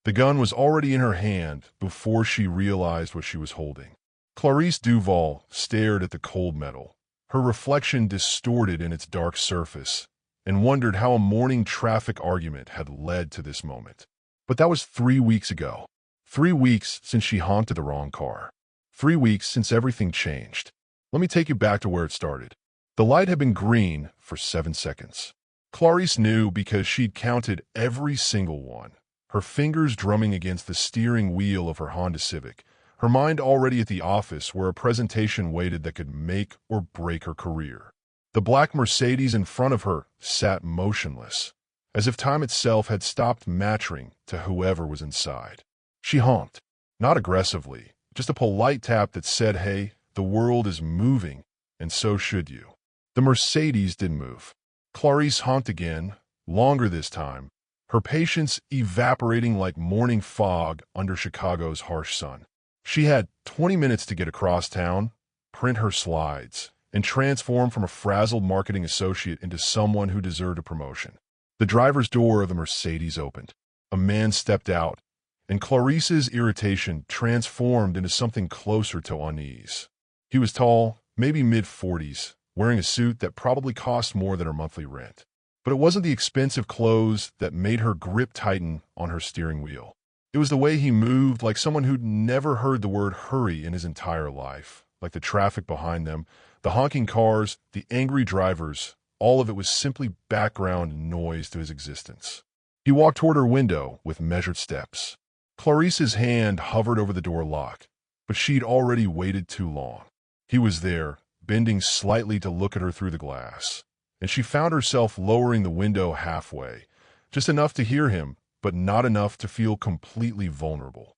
The gun was already in her hand before she realized what she was holding. Clarice Duval stared at the cold metal, her reflection distorted in its dark surface, and wondered how a morning traffic argument had led to this moment. But that was 3 weeks ago. 3 weeks since she honked at the wrong car. 3 weeks since everything changed. Let me take you back to where it started. The light had been green for 7 seconds. Clarice knew because she'd counted every single one, her fingers drumming against the steering wheel of her Honda Civic, her mind already at the office where a presentation waited that could make or break her career. The black Mercedes in front of her sat motionless, as if time itself had stopped mattering to whoever was inside. She honked, not aggressively, just a polite tap that said, "Hey, the world is moving, and so should you." The Mercedes didn't move. Clarice honked again, longer this time, her patience evaporating like morning fog under Chicago's harsh sun. She had 20 minutes to get across town, print her slides, and transform from a frazzled marketing associate into someone who deserved a promotion. The driver's door of the Mercedes opened. A man stepped out, and Clarice's irritation transformed into something closer to unease. He was tall, maybe mid-40s, wearing a suit that probably cost more than her monthly rent. But it wasn't the expensive clothes that made her grip tighten on her steering wheel. It was the way he moved, like someone who'd never heard the word hurry in his entire life, like the traffic behind them, the honking cars, the angry drivers. All of it was simply background noise to his existence. He walked toward her window with measured steps. Clarice's hand hovered over the door lock, but she'd already waited too long. He was there, bending slightly to look at her through the glass, and she found herself lowering the window halfway, just enough to hear him, but not enough to feel completely vulnerable.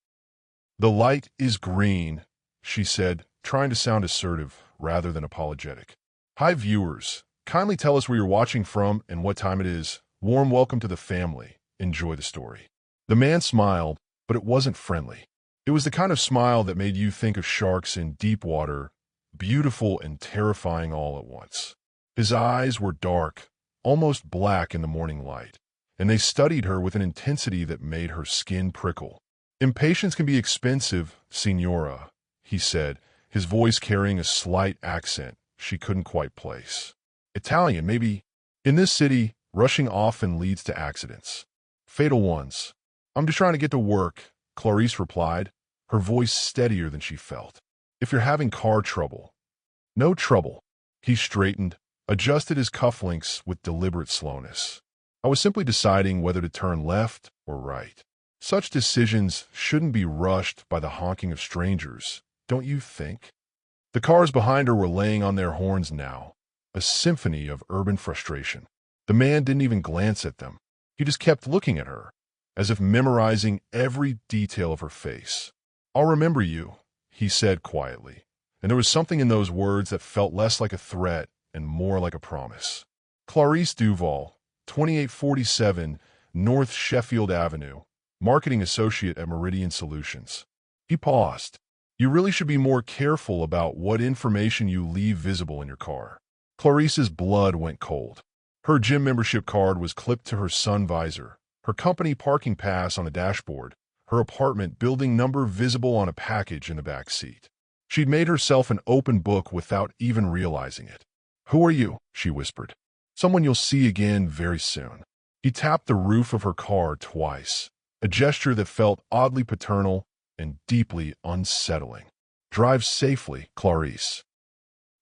"The light is green," she said, trying to sound assertive rather than apologetic. "Hi, viewers. Kindly tell us where you're watching from and what time it is. Warm welcome to the family. Enjoy the story." The man smiled, but it wasn't friendly. It was the kind of smile that made you think of sharks in deep water, beautiful and terrifying all at once. His eyes were dark, almost black in the morning light, and they studied her with an intensity that made her skin prickle. "Impatience can be expensive, Signora," he said, his voice carrying a slight accent she couldn't quite place. "Italian, maybe. In this city, rushing often leads to accidents. Fatal ones." "I'm just trying to get to work," Clarice replied, her voice steadier than she felt. "If you're having car trouble." "No trouble." He straightened, adjusted his cufflinks with deliberate slowness. "I was simply deciding whether to turn left or right. Such decisions shouldn't be rushed by the honking of strangers, don't you think?" The cars behind her were laying on their horns now, a symphony of urban frustration. The man didn't even glance at them. He just kept looking at her, as if memorizing every detail of her face. "I'll remember you," he said quietly, and there was something in those words that felt less like a threat and more like a promise. Clarice Duval, 2847 North Sheffield Avenue, marketing associate at Meridian Solutions. He paused. "You really should be more careful about what information you leave visible in your car." Clarice's blood went cold. Her gym membership card was clipped to her sun visor, her company parking pass on the dashboard, her apartment building number visible on a package in the back seat. She'd made herself an open book without even realizing it. "Who are you?" she whispered. "Someone you'll see again very soon." He tapped the roof of her car twice, a gesture that felt oddly paternal and deeply unsettling. "Drive safely, Clarice.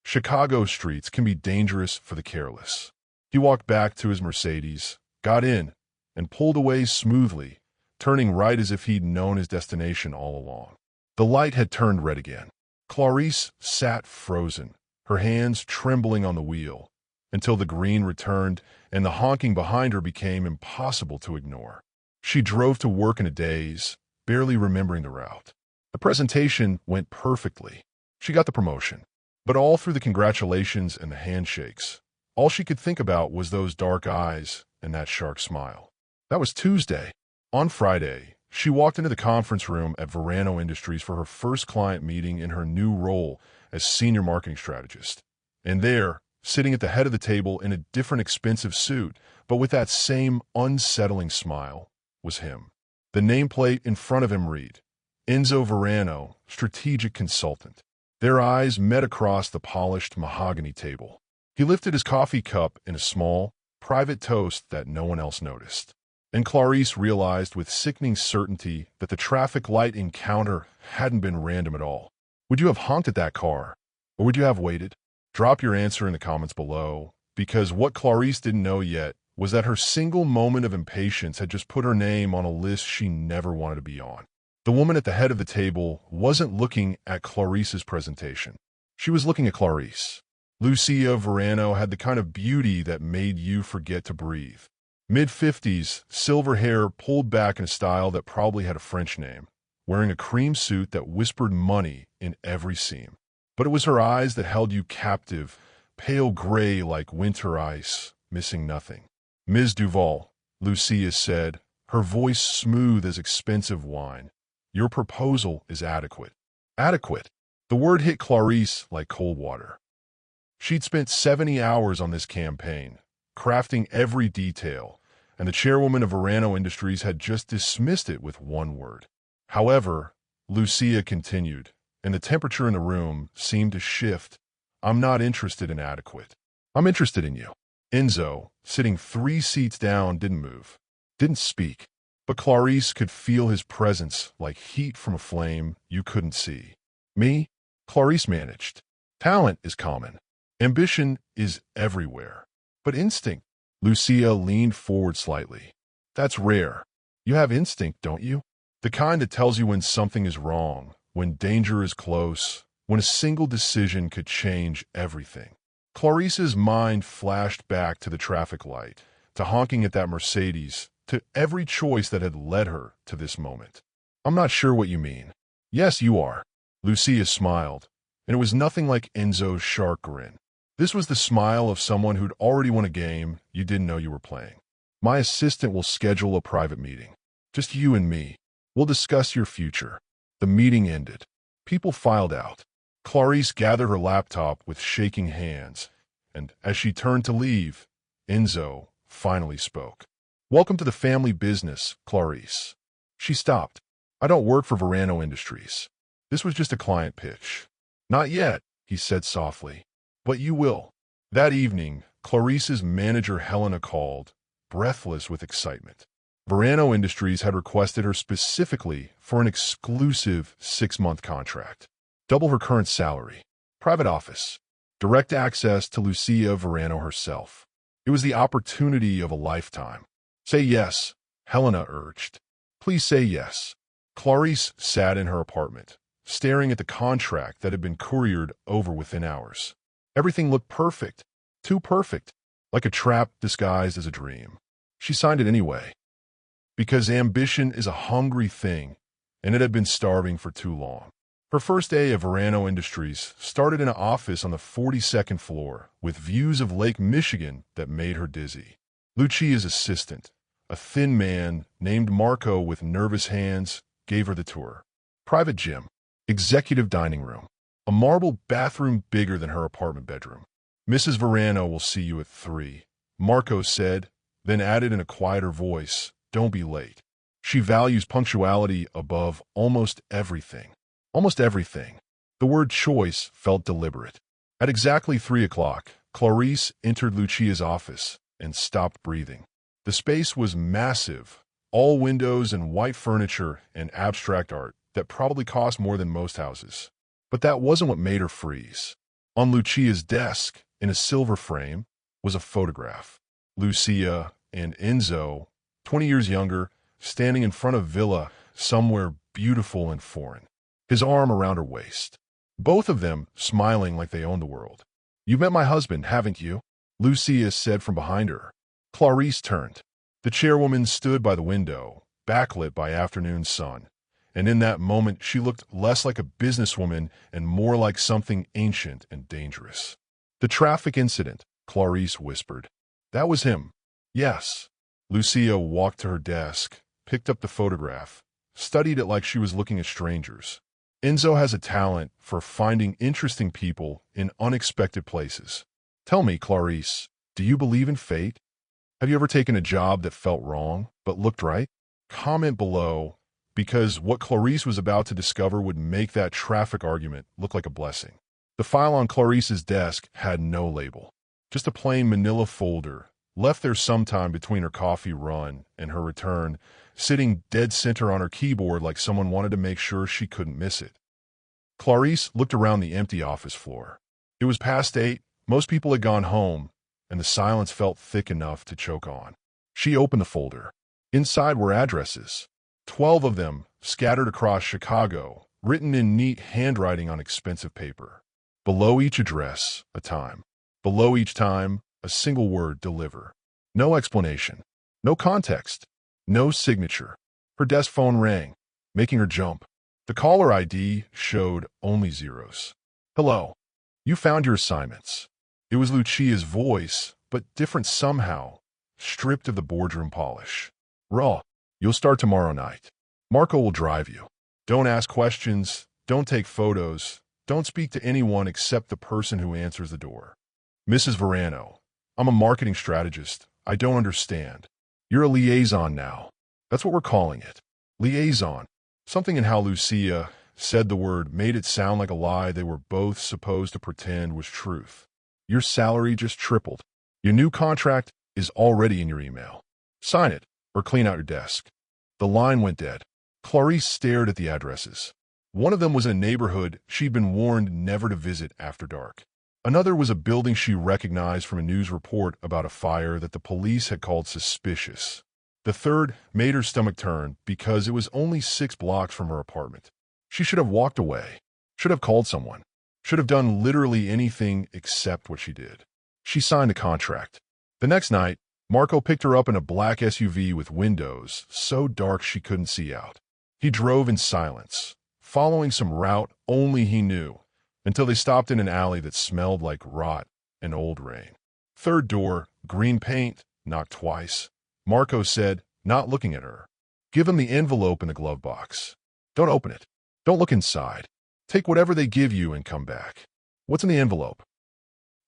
Chicago streets can be dangerous for the careless." He walked back to his Mercedes, got in, and pulled away smoothly, turning right as if he'd known his destination all along. The light had turned red again. Clarice sat frozen, her hands trembling on the wheel, until the green returned and the honking behind her became impossible to ignore. She drove to work in a daze, barely remembering the route. The presentation went perfectly. She got the promotion. But all through the congratulations and the handshakes, all she could think about was those dark eyes and that shark smile. That was Tuesday. On Friday, she walked into the conference room at Verano Industries for her first client meeting in her new role as senior marketing strategist. And there, sitting at the head of the table in a different expensive suit, but with that same unsettling smile, was him. The nameplate in front of him read, Enzo Verano, Strategic Consultant. Their eyes met across the polished mahogany table. He lifted his coffee cup in a small, private toast that no one else noticed. And Clarice realized with sickening certainty that the traffic light encounter hadn't been random at all. Would you have honked at that car? Or would you have waited? Drop your answer in the comments below, because what Clarice didn't know yet was that her single moment of impatience had just put her name on a list she never wanted to be on. The woman at the head of the table wasn't looking at Clarice's presentation. She was looking at Clarice. Lucia Verano had the kind of beauty that made you forget to breathe. Mid-50s, silver hair pulled back in a style that probably had a French name, wearing a cream suit that whispered money in every seam. But it was her eyes that held you captive, pale gray like winter ice, missing nothing. Ms. Duval, Lucia said, her voice smooth as expensive wine. Your proposal is adequate. Adequate. The word hit Clarice like cold water. She'd spent 70 hours on this campaign, crafting every detail, and the chairwoman of Verano Industries had just dismissed it with one word. However, Lucia continued, and the temperature in the room seemed to shift. I'm not interested in adequate. I'm interested in you. Enzo, sitting 3 seats down, didn't move, didn't speak, but Clarice could feel his presence like heat from a flame you couldn't see. Me? Clarice managed. Talent is common. Ambition is everywhere. But instinct? Lucia leaned forward slightly. That's rare. You have instinct, don't you? The kind that tells you when something is wrong, when danger is close, when a single decision could change everything. Clarice's mind flashed back to the traffic light, to honking at that Mercedes, to every choice that had led her to this moment. I'm not sure what you mean. Yes, you are. Lucia smiled, and it was nothing like Enzo's shark grin. This was the smile of someone who'd already won a game you didn't know you were playing. My assistant will schedule a private meeting. Just you and me. We'll discuss your future. The meeting ended. People filed out. Clarice gathered her laptop with shaking hands, and as she turned to leave, Enzo finally spoke. Welcome to the family business, Clarice. She stopped. I don't work for Verano Industries. This was just a client pitch. Not yet, he said softly. But you will. That evening, Clarice's manager Helena called, breathless with excitement. Verano Industries had requested her specifically for an exclusive 6-month contract. Double her current salary. Private office. Direct access to Lucia Verano herself. It was the opportunity of a lifetime. Say yes, Helena urged. Please say yes. Clarice sat in her apartment, staring at the contract that had been couriered over within hours. Everything looked perfect. Too perfect. Like a trap disguised as a dream. She signed it anyway. Because ambition is a hungry thing, and it had been starving for too long. Her first day at Verano Industries started in an office on the 42nd floor with views of Lake Michigan that made her dizzy. Lucia's assistant, a thin man named Marco with nervous hands, gave her the tour. Private gym. Executive dining room. A marble bathroom bigger than her apartment bedroom. Mrs. Verano will see you at 3, Marco said, then added in a quieter voice, don't be late. She values punctuality above almost everything. Almost everything. The word choice felt deliberate. At exactly 3 o'clock, Clarice entered Lucia's office and stopped breathing. The space was massive, all windows and white furniture and abstract art that probably cost more than most houses. But that wasn't what made her freeze. On Lucia's desk, in a silver frame, was a photograph. Lucia and Enzo, 20 years younger, standing in front of Villa, somewhere beautiful and foreign. His arm around her waist. Both of them smiling like they owned the world. You've met my husband, haven't you? Lucia said from behind her. Clarice turned. The chairwoman stood by the window, backlit by afternoon sun. And in that moment, she looked less like a businesswoman and more like something ancient and dangerous. The traffic incident, Clarice whispered. That was him. Yes. Lucia walked to her desk, picked up the photograph, studied it like she was looking at strangers. Enzo has a talent for finding interesting people in unexpected places. Tell me, Clarice, do you believe in fate? Have you ever taken a job that felt wrong, but looked right? comment below, because what Clarice was about to discover would make that traffic argument look like a blessing. The file on Clarice's desk had no label, just a plain manila folder, left there sometime between her coffee run and her return, sitting dead center on her keyboard like someone wanted to make sure she couldn't miss it. Clarice looked around the empty office floor. It was past 8, most people had gone home, and the silence felt thick enough to choke on. She opened the folder. Inside were addresses, 12 of them scattered across Chicago, written in neat handwriting on expensive paper. Below each address, a time. Below each time, a single word, deliver. No explanation, no context, no signature. Her desk phone rang, making her jump. The caller ID showed only zeros. Hello. You found your assignments. It was Lucia's voice, but different somehow, stripped of the boardroom polish. Raw. You'll start tomorrow night. Marco will drive you. Don't ask questions. Don't take photos. Don't speak to anyone except the person who answers the door. Mrs. Verano, I'm a marketing strategist. I don't understand. You're a liaison now. That's what we're calling it. Liaison. Something in how Lucia said the word made it sound like a lie they were both supposed to pretend was truth. Your salary just tripled. Your new contract is already in your email. Sign it or clean out your desk. The line went dead. Clarice stared at the addresses. One of them was in a neighborhood she'd been warned never to visit after dark. Another was a building she recognized from a news report about a fire that the police had called suspicious. The third made her stomach turn because it was only 6 blocks from her apartment. She should have walked away, should have called someone, should have done literally anything except what she did. She signed the contract. The next night, Marco picked her up in a black SUV with windows so dark she couldn't see out. He drove in silence, following some route only he knew, until they stopped in an alley that smelled like rot and old rain. Third door, green paint, knocked twice. Marco said, not looking at her. Give him the envelope in the glove box. Don't open it. Don't look inside. Take whatever they give you and come back. What's in the envelope?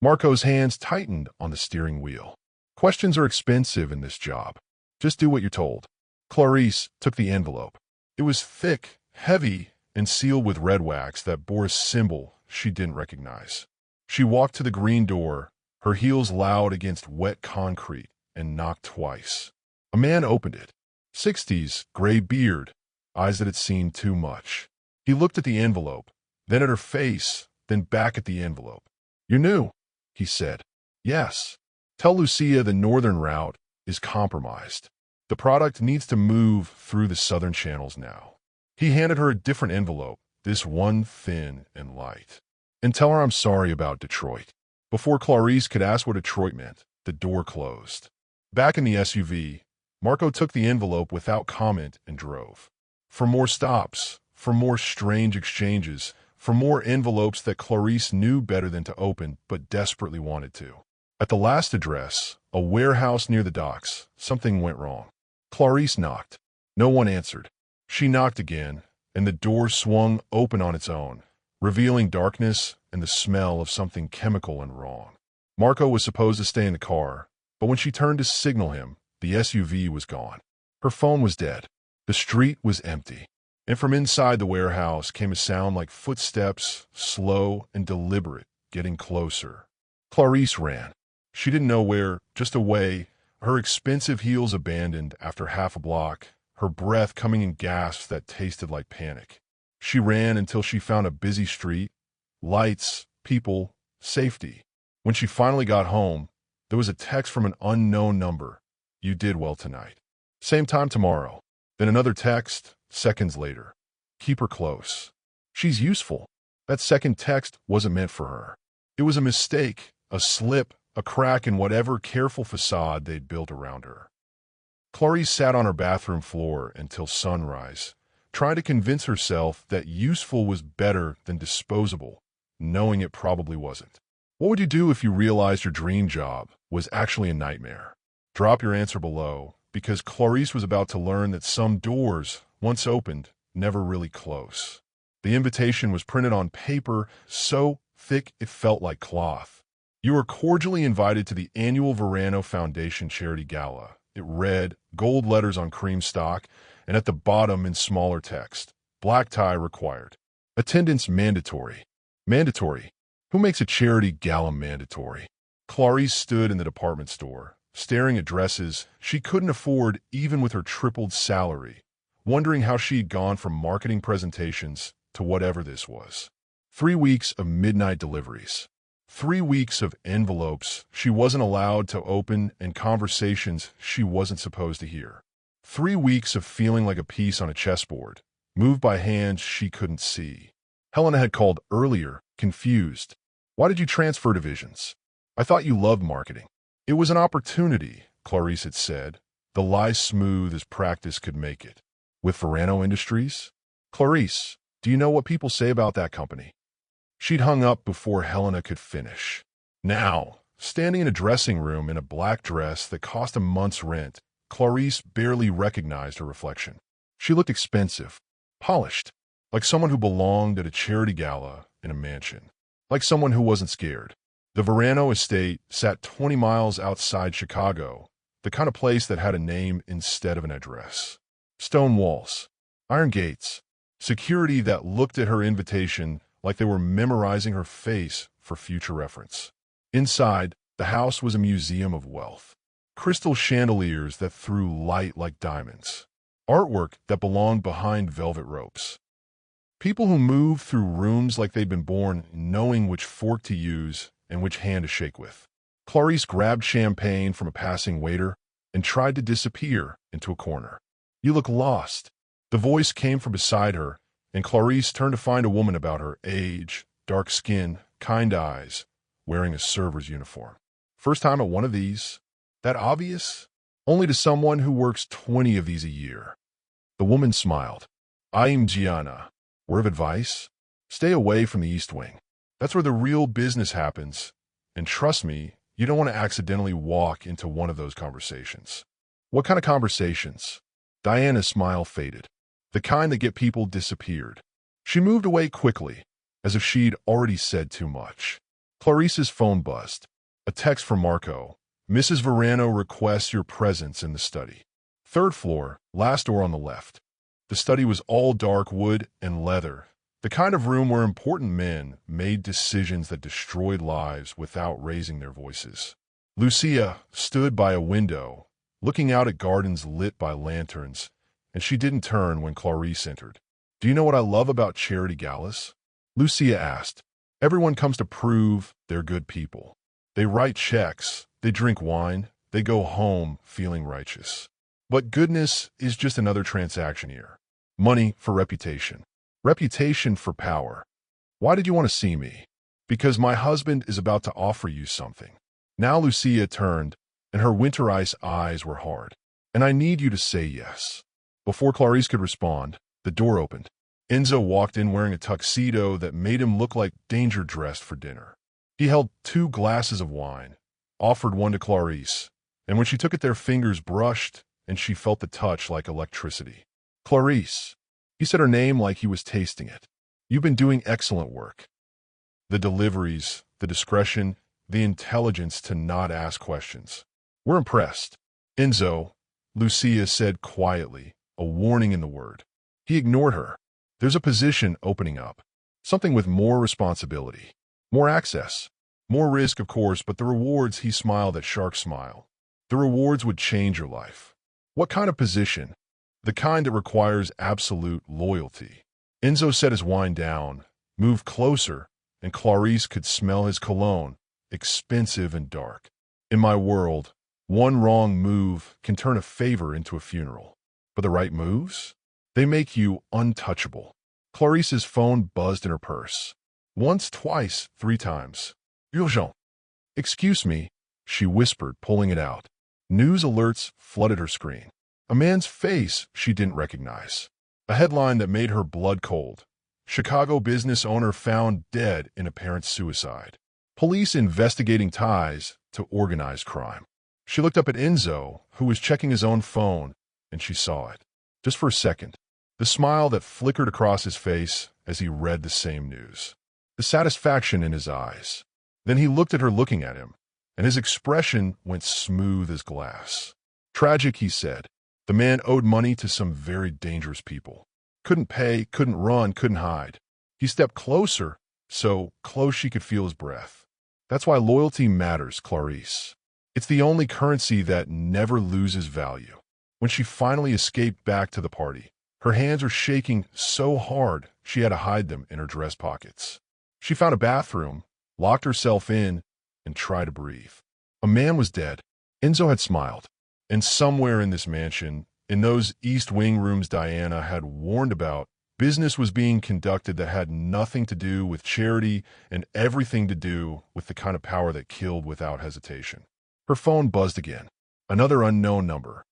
Marco's hands tightened on the steering wheel. Questions are expensive in this job. Just do what you're told. Clarice took the envelope. It was thick, heavy, and sealed with red wax that bore a symbol she didn't recognize. She walked to the green door, her heels loud against wet concrete, and knocked twice. A man opened it. 60s, gray beard, eyes that had seen too much. He looked at the envelope, then at her face, then back at the envelope. You're new, he said. Yes. Tell Lucia the northern route is compromised. The product needs to move through the southern channels now. He handed her a different envelope, this one thin and light. And tell her I'm sorry about Detroit. Before Clarice could ask what Detroit meant, the door closed. Back in the SUV, Marco took the envelope without comment and drove. For more stops, for more strange exchanges, for more envelopes that Clarice knew better than to open but desperately wanted to. At the last address, a warehouse near the docks, something went wrong. Clarice knocked. No one answered. She knocked again, and the door swung open on its own, revealing darkness and the smell of something chemical and wrong. Marco was supposed to stay in the car, but when she turned to signal him, the SUV was gone. Her phone was dead. The street was empty. And from inside the warehouse came a sound like footsteps, slow and deliberate, getting closer. Clarice ran. She didn't know where, just away, her expensive heels abandoned after half a block, her breath coming in gasps that tasted like panic. She ran until she found a busy street, lights, people, safety. When she finally got home, there was a text from an unknown number. You did well tonight. Same time tomorrow. Then another text, seconds later. Keep her close. She's useful. That second text wasn't meant for her. It was a mistake, a slip, a crack in whatever careful facade they'd built around her. Clarice sat on her bathroom floor until sunrise, trying to convince herself that useful was better than disposable, knowing it probably wasn't. What would you do if you realized your dream job was actually a nightmare? Drop your answer below, because Clarice was about to learn that some doors, once opened, never really close. The invitation was printed on paper so thick it felt like cloth. You are cordially invited to the annual Verano Foundation Charity Gala. It read, gold letters on cream stock, and at the bottom in smaller text, black tie required. Attendance mandatory. Mandatory. Who makes a charity gala mandatory? Clarice stood in the department store, staring at dresses she couldn't afford even with her tripled salary, wondering how she'd gone from marketing presentations to whatever this was. 3 weeks of midnight deliveries. 3 weeks of envelopes she wasn't allowed to open and conversations she wasn't supposed to hear. 3 weeks of feeling like a piece on a chessboard, moved by hands she couldn't see. Helena had called earlier, confused. Why did you transfer divisions? I thought you loved marketing. It was an opportunity, Clarice had said, the lie smooth as practice could make it. With Verano Industries? Clarice, do you know what people say about that company? She'd hung up before Helena could finish. Now, standing in a dressing room in a black dress that cost a month's rent, Clarice barely recognized her reflection. She looked expensive, polished, like someone who belonged at a charity gala in a mansion, like someone who wasn't scared. The Verano estate sat 20 miles outside Chicago, the kind of place that had a name instead of an address. Stone walls, iron gates, security that looked at her invitation like they were memorizing her face for future reference. Inside, the house was a museum of wealth. Crystal chandeliers that threw light like diamonds. Artwork that belonged behind velvet ropes. People who moved through rooms like they'd been born knowing which fork to use and which hand to shake with. Clarice grabbed champagne from a passing waiter and tried to disappear into a corner. You look lost. The voice came from beside her, and Clarice turned to find a woman about her age, dark skin, kind eyes, wearing a server's uniform. First time at one of these? That obvious? Only to someone who works 20 of these a year. The woman smiled. I'm Gianna. Word of advice? Stay away from the East Wing. That's where the real business happens. And trust me, you don't want to accidentally walk into one of those conversations. What kind of conversations? Diana's smile faded. The kind that get people disappeared. She moved away quickly, as if she'd already said too much. Clarice's phone buzzed. A text from Marco. Mrs. Verano requests your presence in the study. 3rd floor, last door on the left. The study was all dark wood and leather, the kind of room where important men made decisions that destroyed lives without raising their voices. Lucia stood by a window, looking out at gardens lit by lanterns, and she didn't turn when Clarice entered. Do you know what I love about charity galas? Lucia asked. Everyone comes to prove they're good people. They write checks, they drink wine, they go home feeling righteous. But goodness is just another transaction here. Money for reputation. Reputation for power. Why did you want to see me? Because my husband is about to offer you something. Now Lucia turned, and her winter ice eyes were hard. And I need you to say yes. Before Clarice could respond, the door opened. Enzo walked in wearing a tuxedo that made him look like danger dressed for dinner. He held 2 glasses of wine, offered one to Clarice, and when she took it their fingers brushed and she felt the touch like electricity. Clarice. He said her name like he was tasting it. You've been doing excellent work. The deliveries, the discretion, the intelligence to not ask questions. We're impressed. Enzo, Lucia said quietly, a warning in the word. He ignored her. There's a position opening up. Something with more responsibility. More access. More risk, of course, but the rewards, he smiled that shark smile. The rewards would change your life. What kind of position? The kind that requires absolute loyalty. Enzo set his wine down, moved closer, and Clarice could smell his cologne, expensive and dark. In my world, one wrong move can turn a favor into a funeral. But the right moves? They make you untouchable. Clarice's phone buzzed in her purse. Once, twice, 3 times. Urgent. Excuse me, she whispered, pulling it out. News alerts flooded her screen. A man's face she didn't recognize. A headline that made her blood cold. Chicago business owner found dead in apparent suicide. Police investigating ties to organized crime. She looked up at Enzo, who was checking his own phone, and she saw it. Just for a second. The smile that flickered across his face as he read the same news. The satisfaction in his eyes. Then he looked at her looking at him, and his expression went smooth as glass. Tragic, he said. The man owed money to some very dangerous people. Couldn't pay, couldn't run, couldn't hide. He stepped closer, so close she could feel his breath. That's why loyalty matters, Clarice. It's the only currency that never loses value. When she finally escaped back to the party, her hands were shaking so hard she had to hide them in her dress pockets. She found a bathroom, locked herself in, and tried to breathe. A man was dead. Enzo had smiled. And somewhere in this mansion, in those East Wing rooms Diana had warned about, business was being conducted that had nothing to do with charity and everything to do with the kind of power that killed without hesitation. Her phone buzzed again. Another unknown number.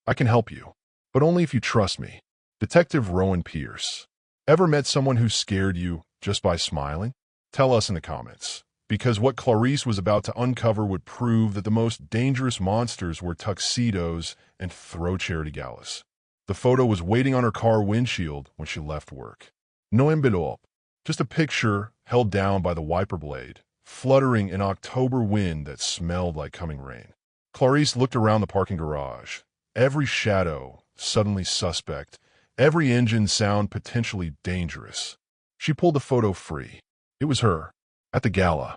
I can help you, but only if you trust me. Detective Rowan Pierce. Ever met someone who scared you just by smiling? Tell us in the comments, because what Clarice was about to uncover would prove that the most dangerous monsters were tuxedos and throw charity galas. The photo was waiting on her car windshield when she left work. No envelope, just a picture held down by the wiper blade, fluttering in October wind that smelled like coming rain. Clarice looked around the parking garage. Every shadow, suddenly suspect. Every engine sound potentially dangerous. She pulled the photo free. It was her, at the gala,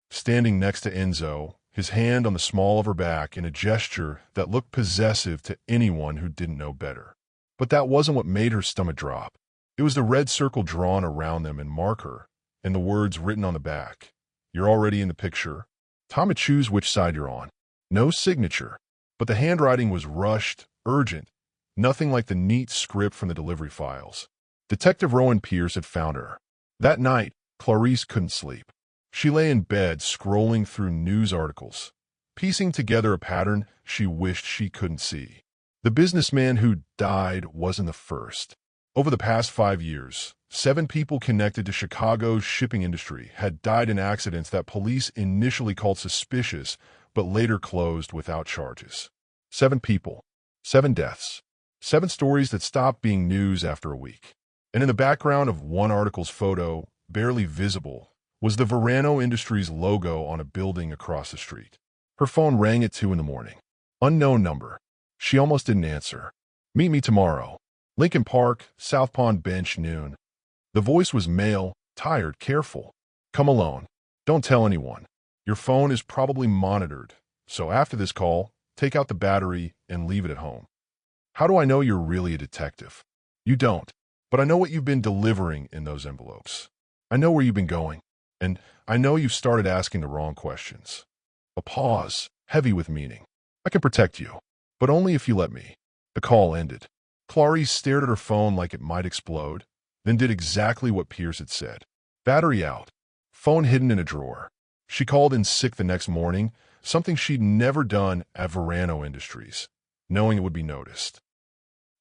standing next to Enzo, his hand on the small of her back in a gesture that looked possessive to anyone who didn't know better. But that wasn't what made her stomach drop. It was the red circle drawn around them in marker, and the words written on the back. You're already in the picture. Time to choose which side you're on. No signature, but the handwriting was rushed, urgent, nothing like the neat script from the delivery files. Detective Rowan Pierce had found her. That night, Clarice couldn't sleep. She lay in bed scrolling through news articles, piecing together a pattern she wished she couldn't see. The businessman who died wasn't the first. Over the past 5 years, 7 people connected to Chicago's shipping industry had died in accidents that police initially called suspicious but later closed without charges. 7 people, 7 deaths, 7 stories that stopped being news after a week. And in the background of one article's photo, barely visible, was the Verano Industries logo on a building across the street. Her phone rang at 2 in the morning. Unknown number. She almost didn't answer. Meet me tomorrow. Lincoln Park, South Pond Bench, noon. The voice was male, tired, careful. Come alone. Don't tell anyone. Your phone is probably monitored, so after this call, take out the battery and leave it at home. How do I know you're really a detective? You don't, but I know what you've been delivering in those envelopes. I know where you've been going, and I know you've started asking the wrong questions. A pause, heavy with meaning. I can protect you, but only if you let me. The call ended. Clarice stared at her phone like it might explode, then did exactly what Pierce had said. Battery out. Phone hidden in a drawer. She called in sick the next morning, something she'd never done at Verano Industries, knowing it would be noticed.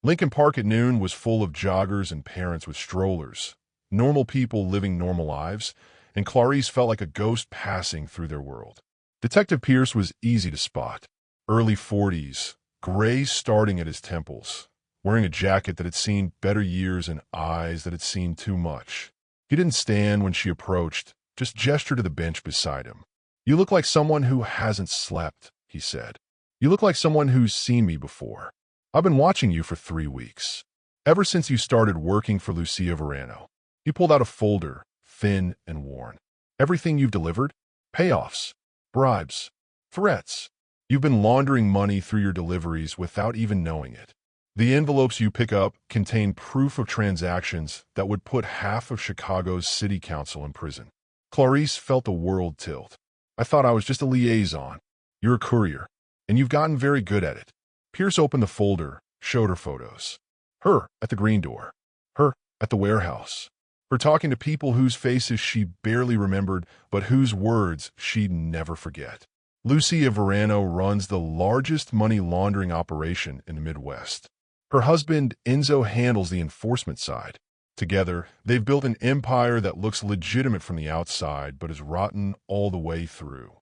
Lincoln Park at noon was full of joggers and parents with strollers, normal people living normal lives, and Clarice felt like a ghost passing through their world. Detective Pierce was easy to spot. Early 40s, gray starting at his temples, wearing a jacket that had seen better years and eyes that had seen too much. He didn't stand when she approached, just gestured to the bench beside him. You look like someone who hasn't slept, he said. You look like someone who's seen me before. I've been watching you for 3 weeks. Ever since you started working for Lucia Verano. He pulled out a folder, thin and worn. Everything you've delivered? Payoffs, bribes, threats. You've been laundering money through your deliveries without even knowing it. The envelopes you pick up contain proof of transactions that would put half of Chicago's city council in prison. Clarice felt the world tilt. I thought I was just a liaison. You're a courier, and you've gotten very good at it. Pierce opened the folder, showed her photos. Her at the green door. Her at the warehouse. Her talking to people whose faces she barely remembered, but whose words she'd never forget. Lucia Verano runs the largest money laundering operation in the Midwest. Her husband, Enzo, handles the enforcement side. Together, they've built an empire that looks legitimate from the outside but is rotten all the way through.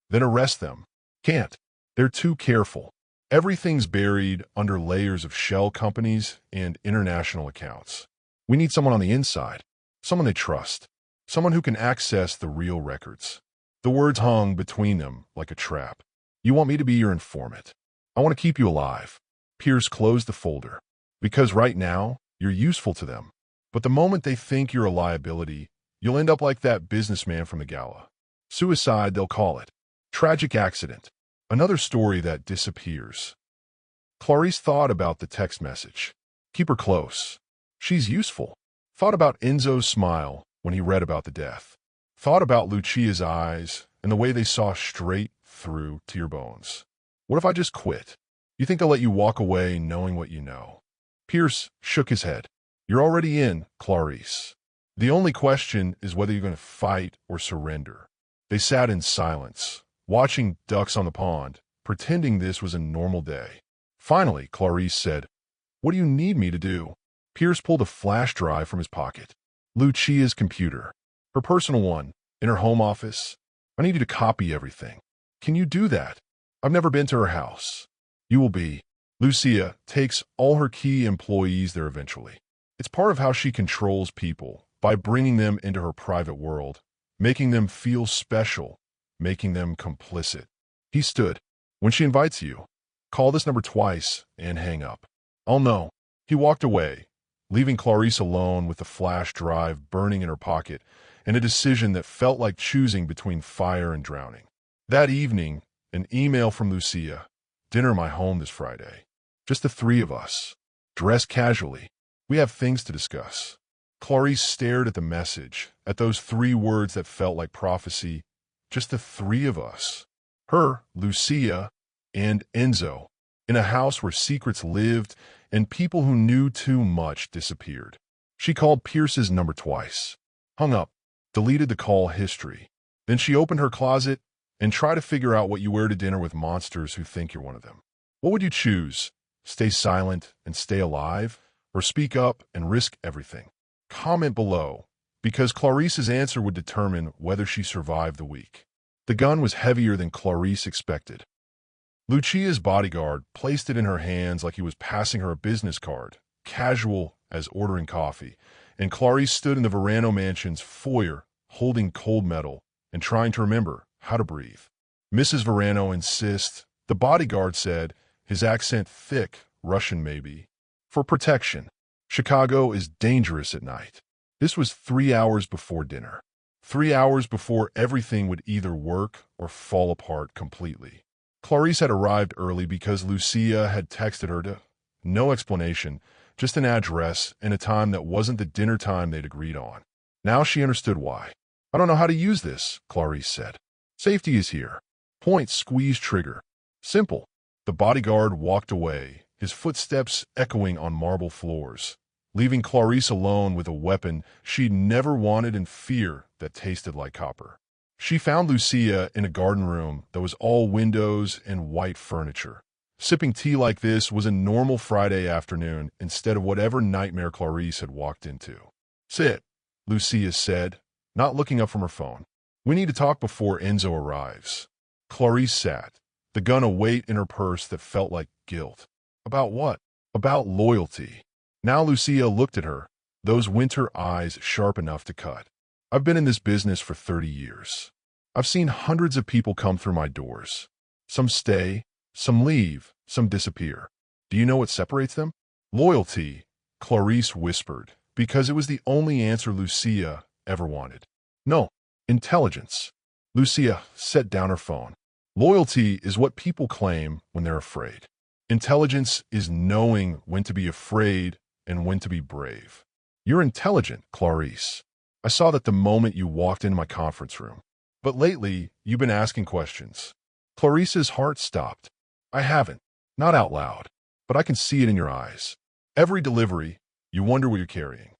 Then arrest them. Can't. They're too careful. Everything's buried under layers of shell companies and international accounts. We need someone on the inside, someone they trust, someone who can access the real records. The words hung between them like a trap. You want me to be your informant. I want to keep you alive. Pierce closed the folder. Because right now, you're useful to them. But the moment they think you're a liability, you'll end up like that businessman from the gala. Suicide, they'll call it. Tragic accident. Another story that disappears. Clarice thought about the text message. Keep her close. She's useful. Thought about Enzo's smile when he read about the death. Thought about Lucia's eyes and the way they saw straight through to your bones. What if I just quit? You think they'll let you walk away knowing what you know? Pierce shook his head. You're already in, Clarice. The only question is whether you're going to fight or surrender. They sat in silence, watching ducks on the pond, pretending this was a normal day. Finally, Clarice said, What do you need me to do? Pierce pulled a flash drive from his pocket. Lucia's computer. Her personal one, in her home office. I need you to copy everything. Can you do that? I've never been to her house. You will be. Lucia takes all her key employees there eventually. It's part of how she controls people, by bringing them into her private world, making them feel special, making them complicit. He stood. When she invites you, call this number twice and hang up. I'll know. He walked away, leaving Clarice alone with the flash drive burning in her pocket and a decision that felt like choosing between fire and drowning. That evening, an email from Lucia. Dinner my home this Friday. Just the three of us. Dress casually. We have things to discuss. Clarice stared at the message, at those three words that felt like prophecy. Just the three of us. Her, Lucia, and Enzo. In a house where secrets lived and people who knew too much disappeared. She called Pierce's number twice. Hung up. Deleted the call history. Then she opened her closet and tried to figure out what you wear to dinner with monsters who think you're one of them. What would you choose? Stay silent and stay alive, or speak up and risk everything? Comment below, because Clarice's answer would determine whether she survived the week. The gun was heavier than Clarice expected. Lucia's bodyguard placed it in her hands like he was passing her a business card, casual as ordering coffee, and Clarice stood in the Verano mansion's foyer, holding cold metal and trying to remember how to breathe. Mrs. Verano insists, the bodyguard said, his accent thick, Russian maybe. For protection. Chicago is dangerous at night. This was 3 hours before dinner. 3 hours before everything would either work or fall apart completely. Clarice had arrived early because Lucia had texted her to no explanation, just an address and a time that wasn't the dinner time they'd agreed on. Now she understood why. I don't know how to use this, Clarice said. Safety is here. Point, squeeze trigger. Simple. The bodyguard walked away, his footsteps echoing on marble floors, leaving Clarice alone with a weapon she'd never wanted and fear that tasted like copper. She found Lucia in a garden room that was all windows and white furniture. Sipping tea like this was a normal Friday afternoon instead of whatever nightmare Clarice had walked into. Sit, Lucia said, not looking up from her phone. We need to talk before Enzo arrives. Clarice sat, the gun a weight in her purse that felt like guilt. About what? About loyalty. Now Lucia looked at her, those winter eyes sharp enough to cut. I've been in this business for 30 years. I've seen hundreds of people come through my doors. Some stay, some leave, some disappear. Do you know what separates them? Loyalty, Clarice whispered, because it was the only answer Lucia ever wanted. No, intelligence. Lucia set down her phone. Loyalty is what people claim when they're afraid. Intelligence is knowing when to be afraid and when to be brave. You're intelligent, Clarice. I saw that the moment you walked into my conference room. But lately, you've been asking questions. Clarice's heart stopped. I haven't. Not out loud. But I can see it in your eyes. Every delivery, you wonder what you're carrying.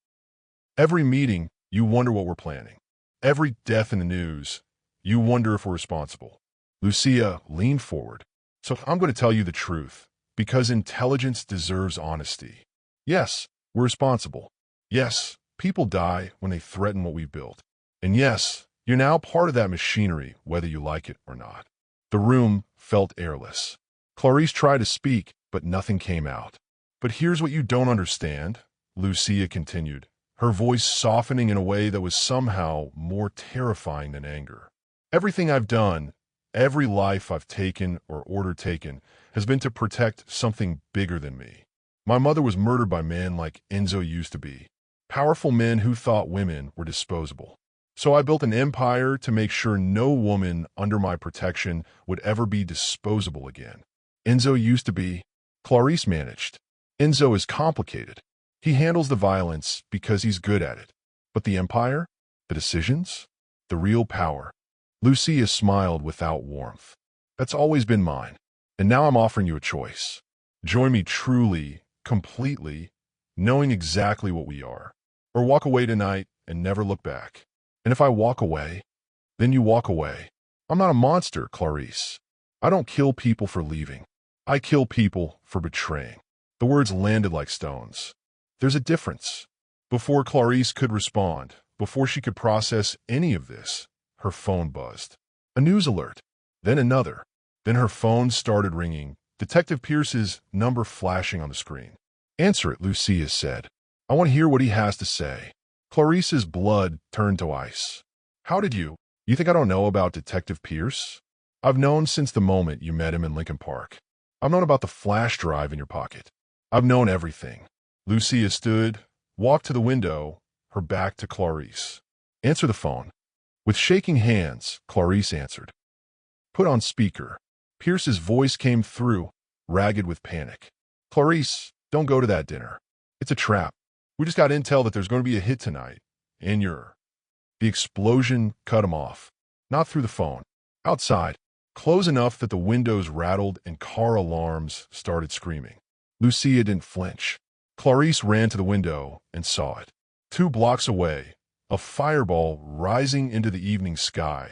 Every meeting, you wonder what we're planning. Every death in the news, you wonder if we're responsible. Lucia leaned forward. So I'm going to tell you the truth, because intelligence deserves honesty. Yes, we're responsible. Yes, people die when they threaten what we've built. And yes, you're now part of that machinery, whether you like it or not. The room felt airless. Clarice tried to speak, but nothing came out. But here's what you don't understand, Lucia continued, her voice softening in a way that was somehow more terrifying than anger. Everything I've done, Every life I've taken or ordered taken has been to protect something bigger than me. My mother was murdered by men like Enzo used to be, powerful men who thought women were disposable. So I built an empire to make sure no woman under my protection would ever be disposable again. Enzo used to be. Clarice managed. Enzo is complicated. He handles the violence because he's good at it. But the empire? The decisions? The real power? Lucia smiled without warmth. That's always been mine. And now I'm offering you a choice. Join me truly, completely, knowing exactly what we are. Or walk away tonight and never look back. And if I walk away, then you walk away. I'm not a monster, Clarice. I don't kill people for leaving. I kill people for betraying. The words landed like stones. There's a difference. Before Clarice could respond, before she could process any of this, her phone buzzed. A news alert. Then another. Then her phone started ringing, Detective Pierce's number flashing on the screen. Answer it, Lucia said. I want to hear what he has to say. Clarice's blood turned to ice. How did you? You think I don't know about Detective Pierce? I've known since the moment you met him in Lincoln Park. I've known about the flash drive in your pocket. I've known everything. Lucia stood, walked to the window, her back to Clarice. Answer the phone. With shaking hands, Clarice answered. Put on speaker. Pierce's voice came through, ragged with panic. Clarice, don't go to that dinner. It's a trap. We just got intel that there's going to be a hit tonight. And you're... The explosion cut him off. Not through the phone. Outside. Close enough that the windows rattled and car alarms started screaming. Lucia didn't flinch. Clarice ran to the window and saw it. 2 blocks away, a fireball rising into the evening sky,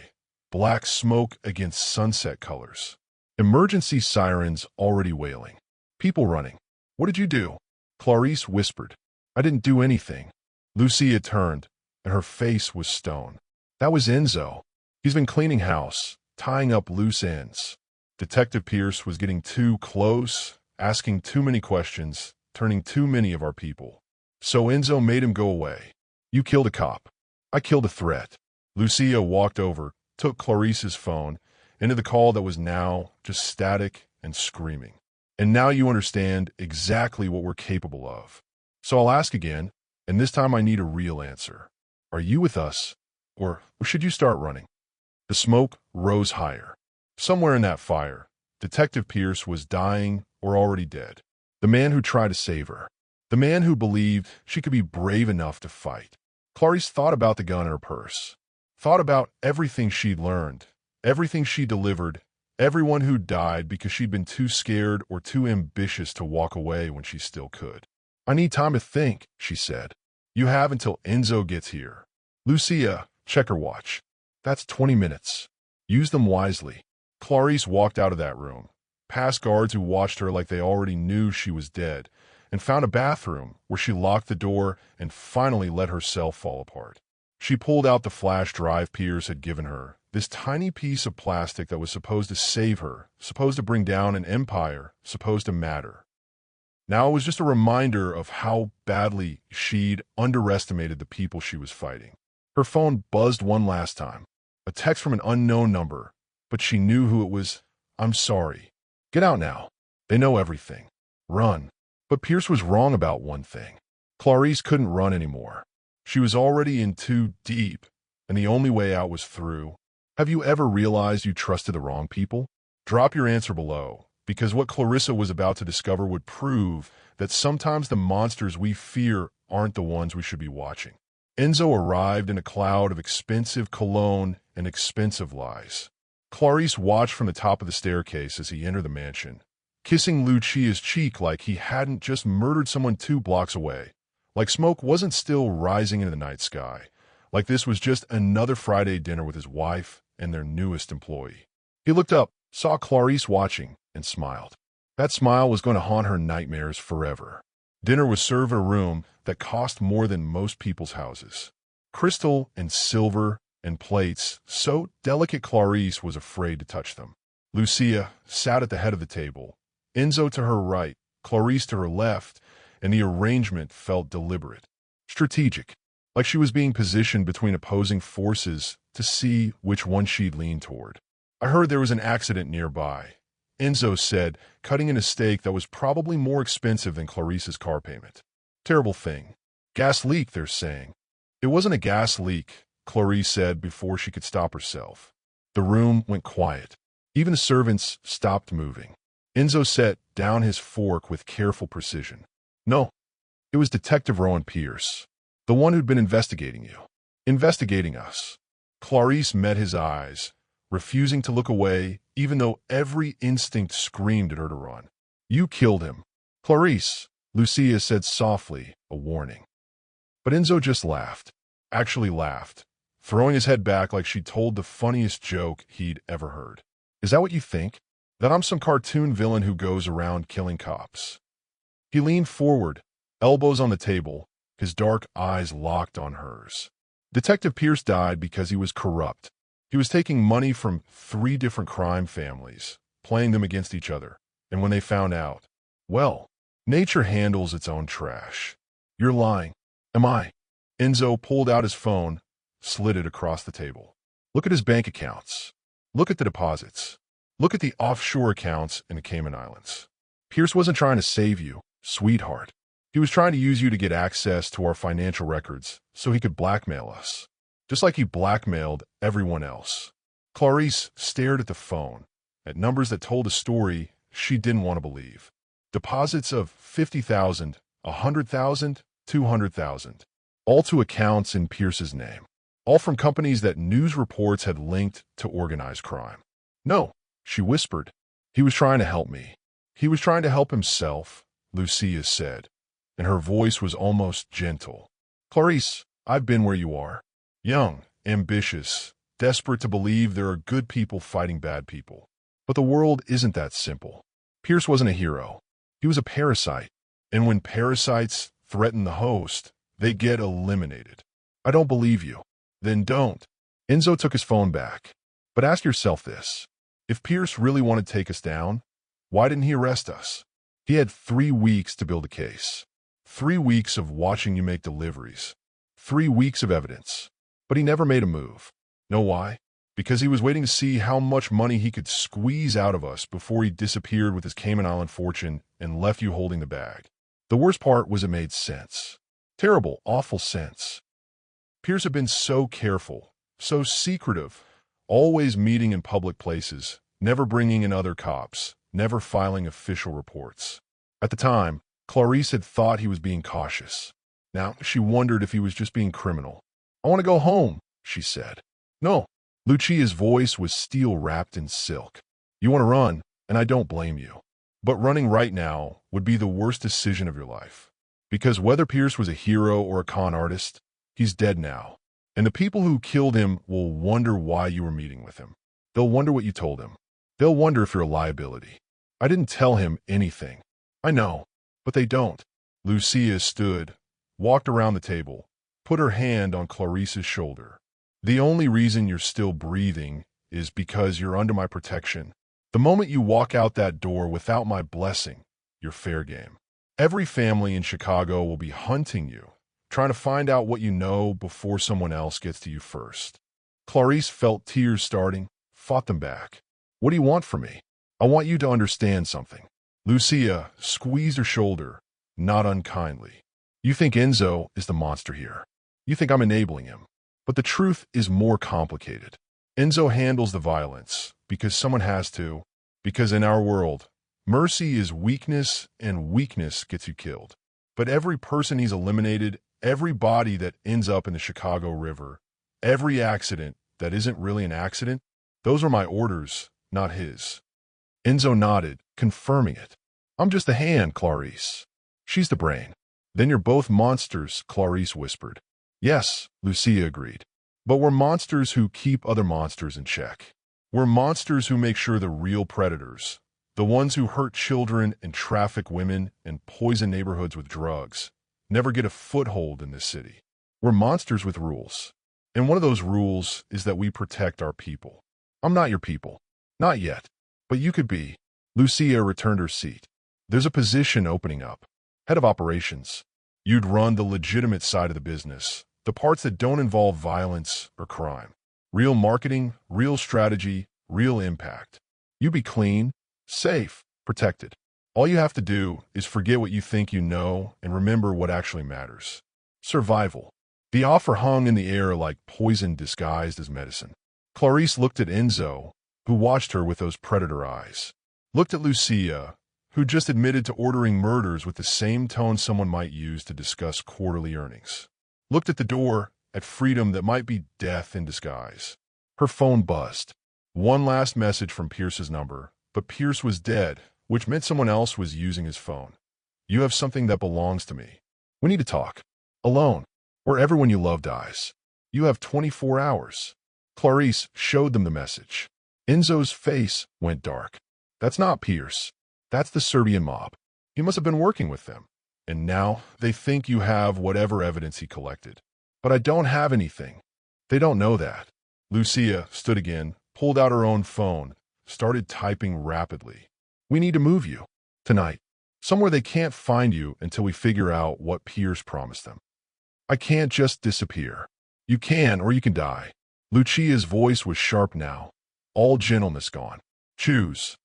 black smoke against sunset colors. Emergency sirens already wailing. People running. What did you do? Clarice whispered. I didn't do anything. Lucia turned, and her face was stone. That was Enzo. He's been cleaning house, tying up loose ends. Detective Pierce was getting too close, asking too many questions, turning too many of our people. So Enzo made him go away. You killed a cop. I killed a threat. Lucia walked over, took Clarice's phone, into the call that was now just static and screaming. And now you understand exactly what we're capable of. So I'll ask again, and this time I need a real answer. Are you with us, or should you start running? The smoke rose higher. Somewhere in that fire, Detective Pierce was dying or already dead. The man who tried to save her. The man who believed she could be brave enough to fight. Clarice thought about the gun in her purse. Thought about everything she'd learned, everything she delivered, everyone who died because she'd been too scared or too ambitious to walk away when she still could. I need time to think, she said. You have until Enzo gets here. Lucia, check her watch. That's 20 minutes. Use them wisely. Clarice walked out of that room, past guards who watched her like they already knew she was dead, and found a bathroom where she locked the door and finally let herself fall apart. She pulled out the flash drive Pierce had given her, this tiny piece of plastic that was supposed to save her, supposed to bring down an empire, supposed to matter. Now it was just a reminder of how badly she'd underestimated the people she was fighting. Her phone buzzed one last time. A text from an unknown number, but she knew who it was. I'm sorry. Get out now. They know everything. Run. But Pierce was wrong about one thing. Clarice couldn't run anymore. She was already in too deep, and the only way out was through. Have you ever realized you trusted the wrong people? Drop your answer below, because what Clarissa was about to discover would prove that sometimes the monsters we fear aren't the ones we should be watching. Enzo arrived in a cloud of expensive cologne and expensive lies. Clarice watched from the top of the staircase as he entered the mansion, kissing Lucia's cheek like he hadn't just murdered someone 2 blocks away, like smoke wasn't still rising into the night sky, like this was just another Friday dinner with his wife and their newest employee. He looked up, saw Clarice watching, and smiled. That smile was going to haunt her nightmares forever. Dinner was served in a room that cost more than most people's houses. Crystal and silver and plates, so delicate Clarice was afraid to touch them. Lucia sat at the head of the table, Enzo to her right, Clarice to her left, and the arrangement felt deliberate, strategic, like she was being positioned between opposing forces to see which one she'd lean toward. I heard there was an accident nearby, Enzo said, cutting in a steak that was probably more expensive than Clarice's car payment. Terrible thing. Gas leak, they're saying. It wasn't a gas leak, Clarice said before she could stop herself. The room went quiet. Even the servants stopped moving. Enzo set down his fork with careful precision. No, it was Detective Rowan Pierce, the one who'd been investigating you. Investigating us. Clarice met his eyes, refusing to look away, even though every instinct screamed at her to run. You killed him. Clarice, Lucia said softly, a warning. But Enzo just laughed. Actually laughed, throwing his head back like she'd told the funniest joke he'd ever heard. Is that what you think? That I'm some cartoon villain who goes around killing cops? He leaned forward, elbows on the table, his dark eyes locked on hers. Detective Pierce died because he was corrupt. He was taking money from 3 different crime families, playing them against each other. And when they found out, well, nature handles its own trash. You're lying. Am I? Enzo pulled out his phone, slid it across the table. Look at his bank accounts. Look at the deposits. Look at the offshore accounts in the Cayman Islands. Pierce wasn't trying to save you, sweetheart. He was trying to use you to get access to our financial records so he could blackmail us, just like he blackmailed everyone else. Clarice stared at the phone, at numbers that told a story she didn't want to believe. Deposits of 50,000, 100,000, 200,000, all to accounts in Pierce's name, all from companies that news reports had linked to organized crime. No, she whispered. He was trying to help me. He was trying to help himself, Lucia said, and her voice was almost gentle. Clarice, I've been where you are. Young, ambitious, desperate to believe there are good people fighting bad people. But the world isn't that simple. Pierce wasn't a hero. He was a parasite. And when parasites threaten the host, they get eliminated. I don't believe you. Then don't. Enzo took his phone back. But ask yourself this. If Pierce really wanted to take us down, why didn't he arrest us? He had 3 weeks to build a case. 3 weeks of watching you make deliveries. 3 weeks of evidence. But he never made a move. Know why? Because he was waiting to see how much money he could squeeze out of us before he disappeared with his Cayman Island fortune and left you holding the bag. The worst part was it made sense. Terrible, awful sense. Pierce had been so careful, so secretive, always meeting in public places, never bringing in other cops, never filing official reports. At the time, Clarice had thought he was being cautious. Now she wondered if he was just being criminal. I want to go home, she said. No. Lucia's voice was steel wrapped in silk. You want to run, and I don't blame you. But running right now would be the worst decision of your life. Because whether Pierce was a hero or a con artist, he's dead now. And the people who killed him will wonder why you were meeting with him. They'll wonder what you told him. They'll wonder if you're a liability. I didn't tell him anything. I know, but they don't. Lucia stood, walked around the table, put her hand on Clarice's shoulder. The only reason you're still breathing is because you're under my protection. The moment you walk out that door without my blessing, you're fair game. Every family in Chicago will be hunting you, trying to find out what you know before someone else gets to you first. Clarice felt tears starting, fought them back. What do you want from me? I want you to understand something. Lucia squeezed her shoulder, not unkindly. You think Enzo is the monster here. You think I'm enabling him. But the truth is more complicated. Enzo handles the violence because someone has to, because in our world, mercy is weakness and weakness gets you killed. But every person he's eliminated, every body that ends up in the Chicago River, every accident that isn't really an accident, those are my orders, not his. Enzo nodded, confirming it. I'm just the hand, Clarice. She's the brain. Then you're both monsters, Clarice whispered. Yes, Lucia agreed. But we're monsters who keep other monsters in check. We're monsters who make sure the real predators, the ones who hurt children and traffic women and poison neighborhoods with drugs, never get a foothold in this city. We're monsters with rules. And one of those rules is that we protect our people. I'm not your people. Not yet. But you could be. Lucia returned her seat. There's a position opening up. Head of operations. You'd run the legitimate side of the business. The parts that don't involve violence or crime. Real marketing, real strategy, real impact. You be clean, safe, protected. All you have to do is forget what you think you know and remember what actually matters. Survival. The offer hung in the air like poison disguised as medicine. Clarice looked at Enzo, who watched her with those predator eyes. Looked at Lucia, who just admitted to ordering murders with the same tone someone might use to discuss quarterly earnings. Looked at the door, at freedom that might be death in disguise. Her phone buzzed. One last message from Pierce's number, but Pierce was dead, which meant someone else was using his phone. You have something that belongs to me. We need to talk. Alone. Or everyone you love dies. You have 24 hours. Clarice showed them the message. Enzo's face went dark. That's not Pierce. That's the Serbian mob. He must have been working with them. And now they think you have whatever evidence he collected. But I don't have anything. They don't know that. Lucia stood again, pulled out her own phone, started typing rapidly. We need to move you. Tonight. Somewhere they can't find you until we figure out what Pierce promised them. I can't just disappear. You can, or you can die. Lucia's voice was sharp now. All gentleness gone. Choose.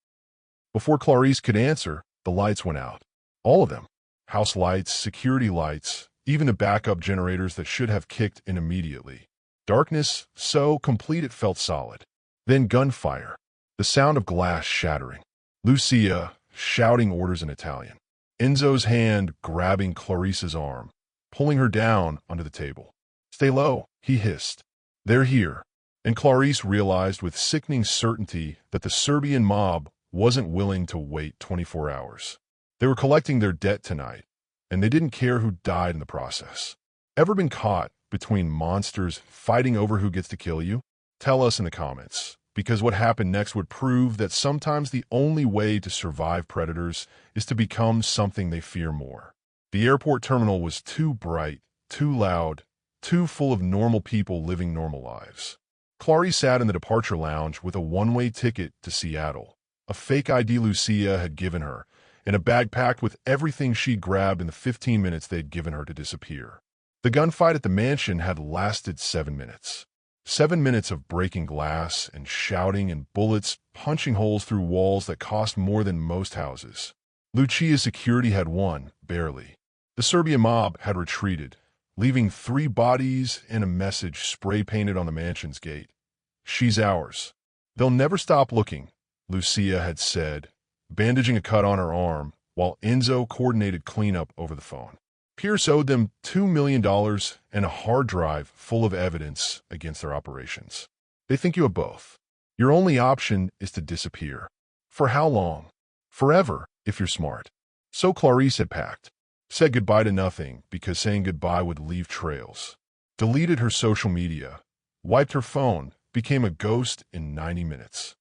Before Clarice could answer, the lights went out. All of them. House lights, security lights, even the backup generators that should have kicked in immediately. Darkness, so complete it felt solid. Then gunfire. The sound of glass shattering. Lucia shouting orders in Italian. Enzo's hand grabbing Clarice's arm, pulling her down onto the table. Stay low, he hissed. They're here. And Clarice realized with sickening certainty that the Serbian mob wasn't willing to wait 24 hours. They were collecting their debt tonight, and they didn't care who died in the process. Ever been caught between monsters fighting over who gets to kill you? Tell us in the comments, because what happened next would prove that sometimes the only way to survive predators is to become something they fear more. The airport terminal was too bright, too loud, too full of normal people living normal lives. Clarice sat in the departure lounge with a one-way ticket to Seattle, a fake ID Lucia had given her, and a bag packed with everything she'd grabbed in the 15 minutes they'd given her to disappear. The gunfight at the mansion had lasted 7 minutes. 7 minutes of breaking glass and shouting and bullets punching holes through walls that cost more than most houses. Lucia's security had won, barely. The Serbian mob had retreated, leaving 3 bodies and a message spray-painted on the mansion's gate. She's ours. They'll never stop looking, Lucia had said, bandaging a cut on her arm, while Enzo coordinated cleanup over the phone. Pierce owed them $2 million and a hard drive full of evidence against their operations. They think you have both. Your only option is to disappear. For how long? Forever, if you're smart. So Clarice had packed. Said goodbye to nothing because saying goodbye would leave trails. Deleted her social media. Wiped her phone. Became a ghost in 90 minutes.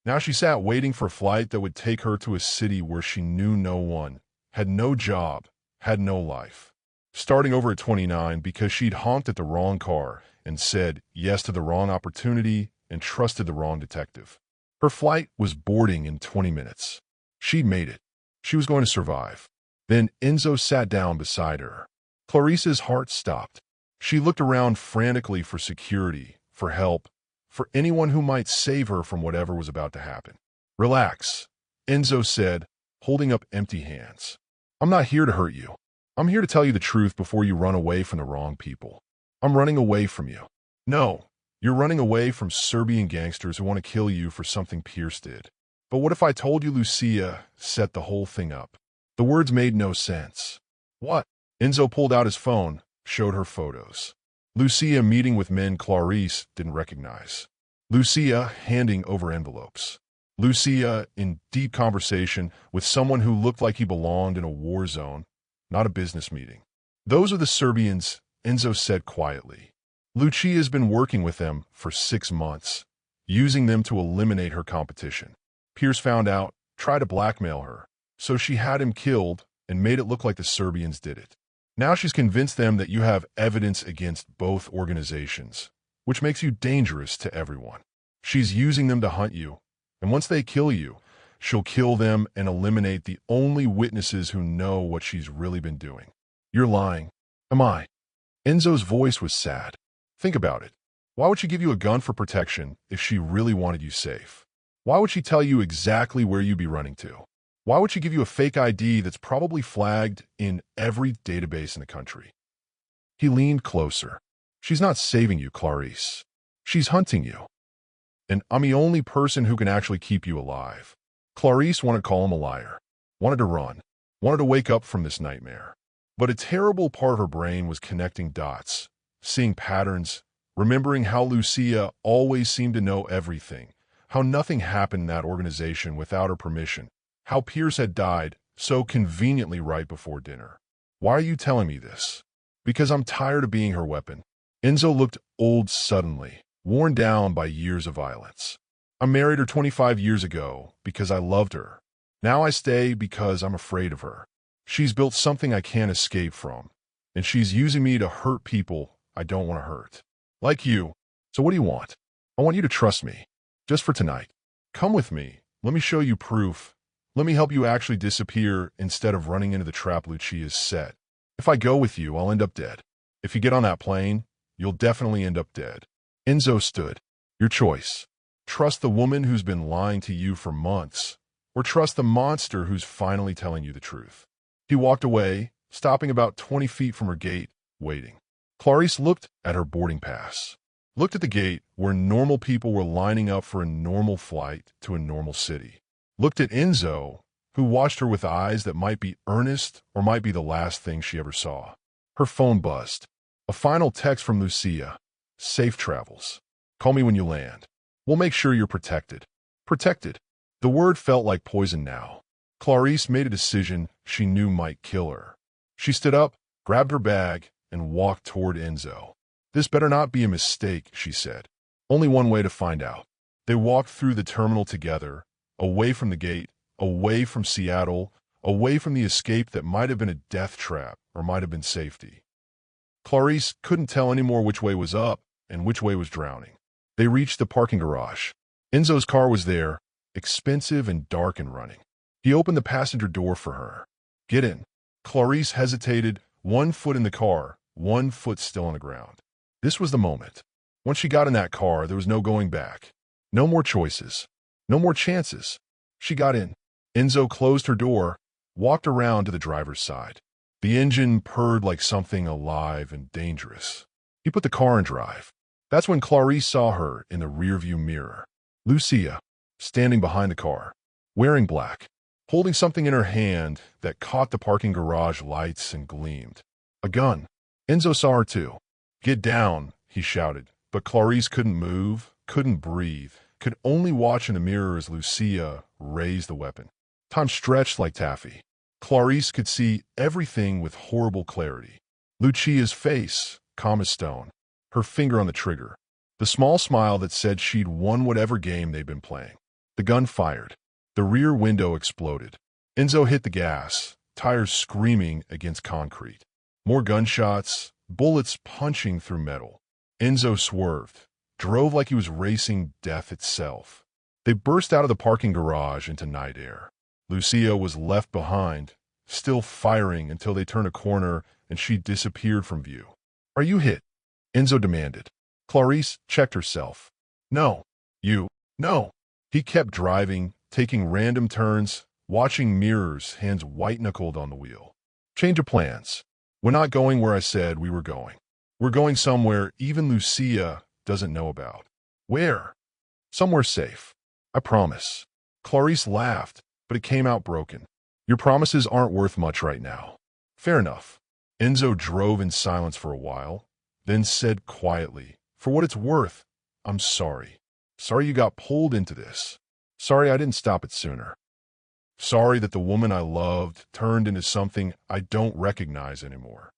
Now she sat waiting for a flight that would take her to a city where she knew no one, had no job, had no life. Starting over at 29 because she'd honked at the wrong car and said yes to the wrong opportunity and trusted the wrong detective. Her flight was boarding in 20 minutes. She'd made it. She was going to survive. Then Enzo sat down beside her. Clarice's heart stopped. She looked around frantically for security, for help, for anyone who might save her from whatever was about to happen. Relax, Enzo said, holding up empty hands. I'm not here to hurt you. I'm here to tell you the truth before you run away from the wrong people. I'm running away from you. No, you're running away from Serbian gangsters who want to kill you for something Pierce did. But what if I told you Lucia set the whole thing up? The words made no sense. What? Enzo pulled out his phone, showed her photos. Lucia meeting with men Clarice didn't recognize. Lucia handing over envelopes. Lucia in deep conversation with someone who looked like he belonged in a war zone, not a business meeting. Those are the Serbians, Enzo said quietly. Lucia's been working with them for 6 months, using them to eliminate her competition. Pierce found out, tried to blackmail her, so she had him killed and made it look like the Serbians did it. Now she's convinced them that you have evidence against both organizations, which makes you dangerous to everyone. She's using them to hunt you, and once they kill you, she'll kill them and eliminate the only witnesses who know what she's really been doing. You're lying. Am I? Enzo's voice was sad. Think about it. Why would she give you a gun for protection if she really wanted you safe? Why would she tell you exactly where you'd be running to? Why would she give you a fake ID that's probably flagged in every database in the country? He leaned closer. She's not saving you, Clarice. She's hunting you. And I'm the only person who can actually keep you alive. Clarice wanted to call him a liar, wanted to run, wanted to wake up from this nightmare. But a terrible part of her brain was connecting dots, seeing patterns, remembering how Lucia always seemed to know everything, how nothing happened in that organization without her permission, how Pierce had died so conveniently right before dinner. Why are you telling me this? Because I'm tired of being her weapon. Enzo looked old suddenly, worn down by years of violence. I married her 25 years ago because I loved her. Now I stay because I'm afraid of her. She's built something I can't escape from, and she's using me to hurt people I don't want to hurt. Like you. So what do you want? I want you to trust me. Just for tonight. Come with me. Let me show you proof. Let me help you actually disappear instead of running into the trap Lucia's set. If I go with you, I'll end up dead. If you get on that plane, you'll definitely end up dead. Enzo stood. Your choice. Trust the woman who's been lying to you for months, or trust the monster who's finally telling you the truth. He walked away, stopping about 20 feet from her gate, waiting. Clarice looked at her boarding pass, looked at the gate where normal people were lining up for a normal flight to a normal city, looked at Enzo, who watched her with eyes that might be earnest or might be the last thing she ever saw. Her phone buzzed. A final text from Lucia. Safe travels. Call me when you land. We'll make sure you're protected. Protected. The word felt like poison now. Clarice made a decision she knew might kill her. She stood up, grabbed her bag, and walked toward Enzo. This better not be a mistake, she said. Only one way to find out. They walked through the terminal together, away from the gate, away from Seattle, away from the escape that might have been a death trap or might have been safety. Clarice couldn't tell anymore which way was up and which way was drowning. They reached the parking garage. Enzo's car was there, expensive and dark and running. He opened the passenger door for her. Get in. Clarice hesitated, one foot in the car, one foot still on the ground. This was the moment. Once she got in that car, there was no going back. No more choices. No more chances. She got in. Enzo closed her door, walked around to the driver's side. The engine purred like something alive and dangerous. He put the car in drive. That's when Clarice saw her in the rearview mirror. Lucia, standing behind the car, wearing black, holding something in her hand that caught the parking garage lights and gleamed. A gun. Enzo saw her too. Get down, he shouted, but Clarice couldn't move, couldn't breathe, could only watch in the mirror as Lucia raised the weapon. Time stretched like taffy. Clarice could see everything with horrible clarity. Lucia's face, calm as stone, her finger on the trigger, the small smile that said she'd won whatever game they'd been playing. The gun fired. The rear window exploded. Enzo hit the gas, tires screaming against concrete. More gunshots, bullets punching through metal. Enzo swerved, drove like he was racing death itself. They burst out of the parking garage into night air. Lucia was left behind, still firing until they turned a corner and she disappeared from view. Are you hit? Enzo demanded. Clarice checked herself. No. No. He kept driving, taking random turns, watching mirrors, hands white-knuckled on the wheel. Change of plans. We're not going where I said we were going. We're going somewhere even Lucia doesn't know about. Where? Somewhere safe. I promise. Clarice laughed, but it came out broken. Your promises aren't worth much right now. Fair enough. Enzo drove in silence for a while, then said quietly, for what it's worth, I'm sorry. Sorry you got pulled into this. Sorry I didn't stop it sooner. Sorry that the woman I loved turned into something I don't recognize anymore.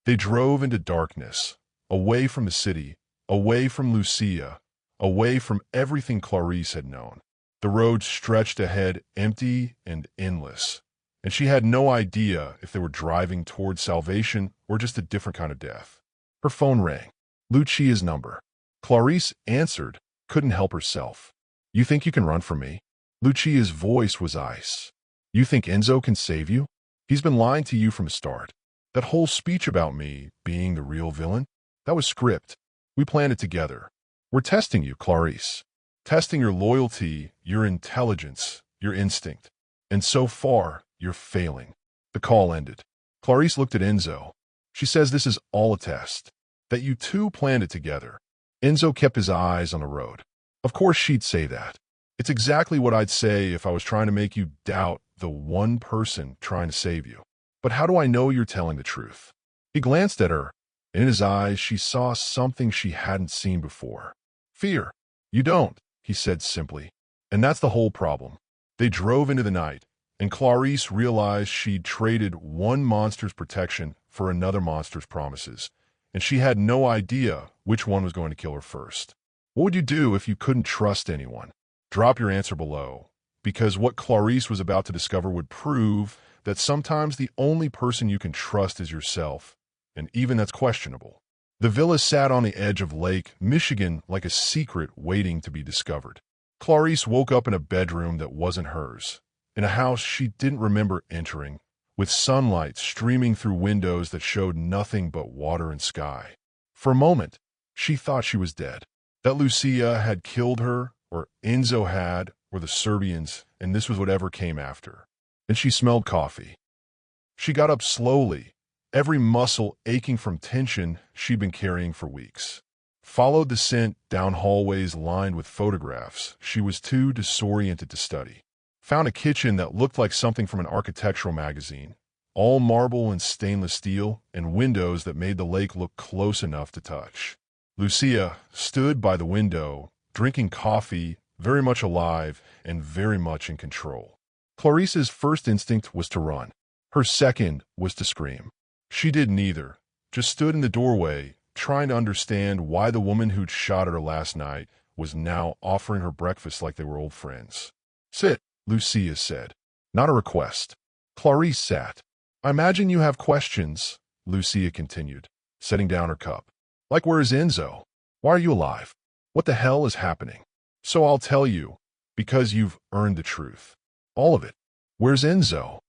They drove into darkness, away from the city, away from Lucia, away from everything Clarice had known. The road stretched ahead empty and endless, and she had no idea if they were driving toward salvation or just a different kind of death. Her phone rang. Lucia's number. Clarice answered, couldn't help herself. You think you can run from me? Lucia's voice was ice. You think Enzo can save you? He's been lying to you from the start. That whole speech about me being the real villain, that was script. We planned it together. We're testing you, Clarice. Testing your loyalty, your intelligence, your instinct. And so far, you're failing. The call ended. Clarice looked at Enzo. She says this is all a test. That you two planned it together. Enzo kept his eyes on the road. Of course she'd say that. It's exactly what I'd say if I was trying to make you doubt the one person trying to save you. But how do I know you're telling the truth? He glanced at her, and in his eyes she saw something she hadn't seen before. Fear. You don't, he said simply. And that's the whole problem. They drove into the night, and Clarice realized she'd traded one monster's protection for another monster's promises, and she had no idea which one was going to kill her first. What would you do if you couldn't trust anyone? Drop your answer below, because what Clarice was about to discover would prove that sometimes the only person you can trust is yourself, and even that's questionable. The villa sat on the edge of Lake Michigan like a secret waiting to be discovered. Clarice woke up in a bedroom that wasn't hers, in a house she didn't remember entering, with sunlight streaming through windows that showed nothing but water and sky. For a moment, she thought she was dead, that Lucia had killed her, or Enzo had, or the Serbians, and this was whatever came after. And she smelled coffee. She got up slowly, every muscle aching from tension she'd been carrying for weeks. Followed the scent down hallways lined with photographs she was too disoriented to study. Found a kitchen that looked like something from an architectural magazine, all marble and stainless steel, and windows that made the lake look close enough to touch. Lucia stood by the window, drinking coffee, very much alive and very much in control. Clarice's first instinct was to run. Her second was to scream. She did neither, just stood in the doorway, trying to understand why the woman who'd shot at her last night was now offering her breakfast like they were old friends. Sit, Lucia said. Not a request. Clarice sat. I imagine you have questions, Lucia continued, setting down her cup. Like, where is Enzo? Why are you alive? What the hell is happening? So I'll tell you, because you've earned the truth. All of it. Where's Enzo?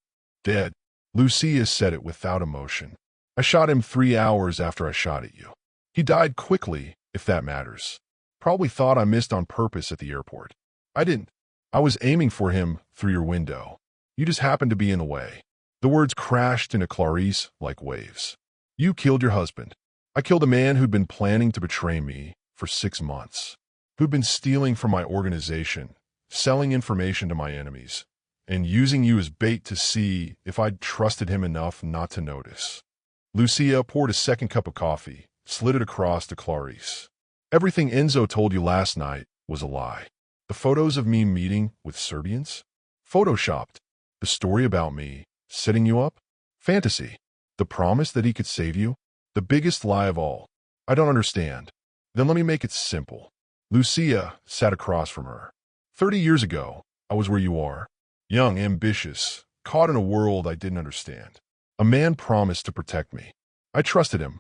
Dead. Lucia said it without emotion. I shot him 3 hours after I shot at you. He died quickly, if that matters. Probably thought I missed on purpose at the airport. I didn't. I was aiming for him through your window. You just happened to be in the way. The words crashed into Clarice like waves. You killed your husband. I killed a man who'd been planning to betray me for 6 months, who'd been stealing from my organization, selling information to my enemies, and using you as bait to see if I'd trusted him enough not to notice. Lucia poured a second cup of coffee, slid it across to Clarice. Everything Enzo told you last night was a lie. The photos of me meeting with Serbians? Photoshopped. The story about me setting you up? Fantasy. The promise that he could save you? The biggest lie of all. I don't understand. Then let me make it simple. Lucia sat across from her. 30 years ago, I was where you are. Young, ambitious, caught in a world I didn't understand. A man promised to protect me. I trusted him.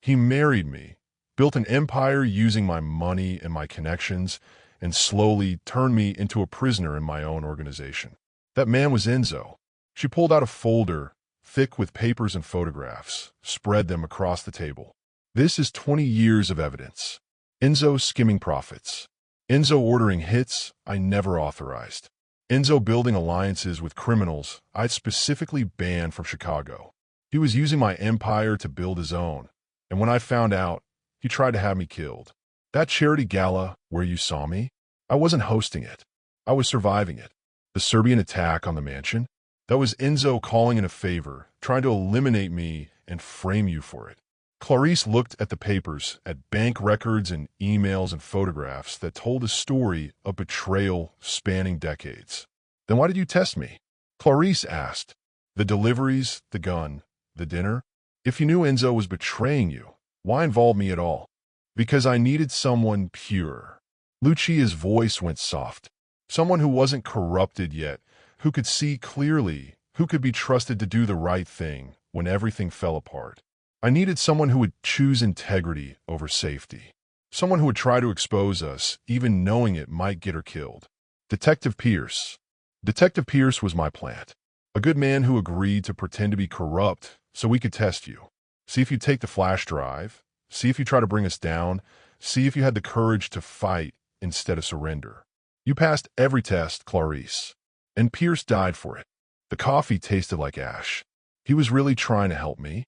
He married me, built an empire using my money and my connections, and slowly turned me into a prisoner in my own organization. That man was Enzo. She pulled out a folder, thick with papers and photographs, spread them across the table. This is 20 years of evidence. Enzo skimming profits. Enzo ordering hits I never authorized. Enzo building alliances with criminals I'd specifically banned from Chicago. He was using my empire to build his own, and when I found out, he tried to have me killed. That charity gala where you saw me, I wasn't hosting it. I was surviving it. The Serbian attack on the mansion, that was Enzo calling in a favor, trying to eliminate me and frame you for it. Clarice looked at the papers, at bank records and emails and photographs that told a story of betrayal spanning decades. Then why did you test me? Clarice asked. The deliveries, the gun, the dinner? If you knew Enzo was betraying you, why involve me at all? Because I needed someone pure. Lucia's voice went soft. Someone who wasn't corrupted yet, who could see clearly, who could be trusted to do the right thing when everything fell apart. I needed someone who would choose integrity over safety. Someone who would try to expose us, even knowing it might get her killed. Detective Pierce. Detective Pierce was my plant. A good man who agreed to pretend to be corrupt so we could test you. See if you take the flash drive. See if you try to bring us down. See if you had the courage to fight instead of surrender. You passed every test, Clarice. And Pierce died for it. The coffee tasted like ash. He was really trying to help me.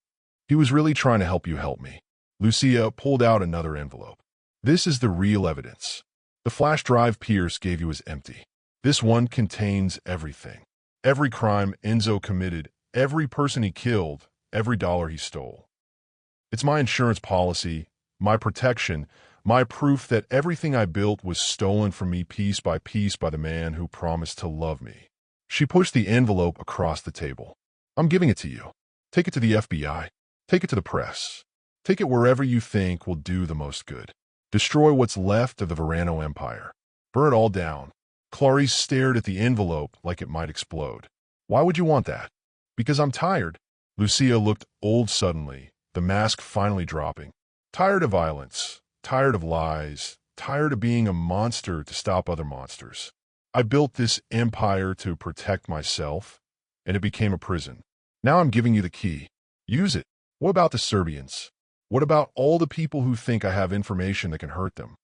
He was really trying to help you help me. Lucia pulled out another envelope. This is the real evidence. The flash drive Pierce gave you is empty. This one contains everything. Every crime Enzo committed, every person he killed, every dollar he stole. It's my insurance policy, my protection, my proof that everything I built was stolen from me piece by the man who promised to love me. She pushed the envelope across the table. I'm giving it to you. Take it to the FBI. Take it to the press. Take it wherever you think will do the most good. Destroy what's left of the Verano Empire. Burn it all down. Clarice stared at the envelope like it might explode. Why would you want that? Because I'm tired. Lucia looked old suddenly, the mask finally dropping. Tired of violence, tired of lies, tired of being a monster to stop other monsters. I built this empire to protect myself, and it became a prison. Now I'm giving you the key. Use it. What about the Serbians? What about all the people who think I have information that can hurt them?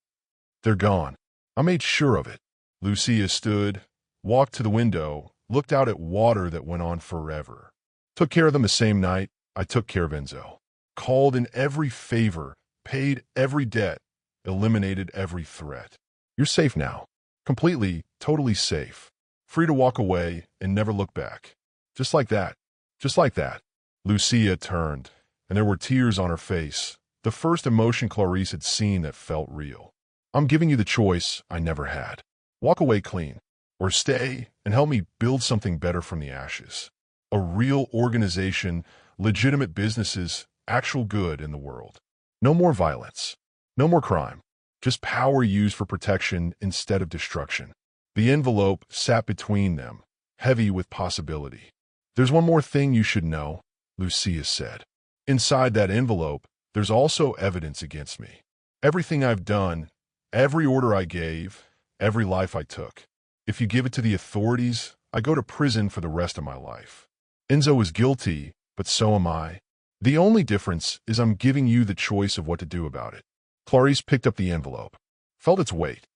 They're gone. I made sure of it. Lucia stood, walked to the window, looked out at water that went on forever. Took care of them the same night I took care of Enzo. Called in every favor, paid every debt, eliminated every threat. You're safe now. Completely, totally safe. Free to walk away and never look back. Just like that. Just like that. Lucia turned, and there were tears on her face, the first emotion Clarice had seen that felt real. I'm giving you the choice I never had. Walk away clean, or stay and help me build something better from the ashes. A real organization, legitimate businesses, actual good in the world. No more violence. No more crime. Just power used for protection instead of destruction. The envelope sat between them, heavy with possibility. There's one more thing you should know, Lucia said. Inside that envelope, there's also evidence against me. Everything I've done, every order I gave, every life I took. If you give it to the authorities, I go to prison for the rest of my life. Enzo is guilty, but so am I. The only difference is I'm giving you the choice of what to do about it. Clarice picked up the envelope, felt its weight,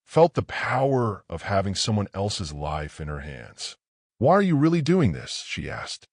felt the power of having someone else's life in her hands. Why are you really doing this? She asked.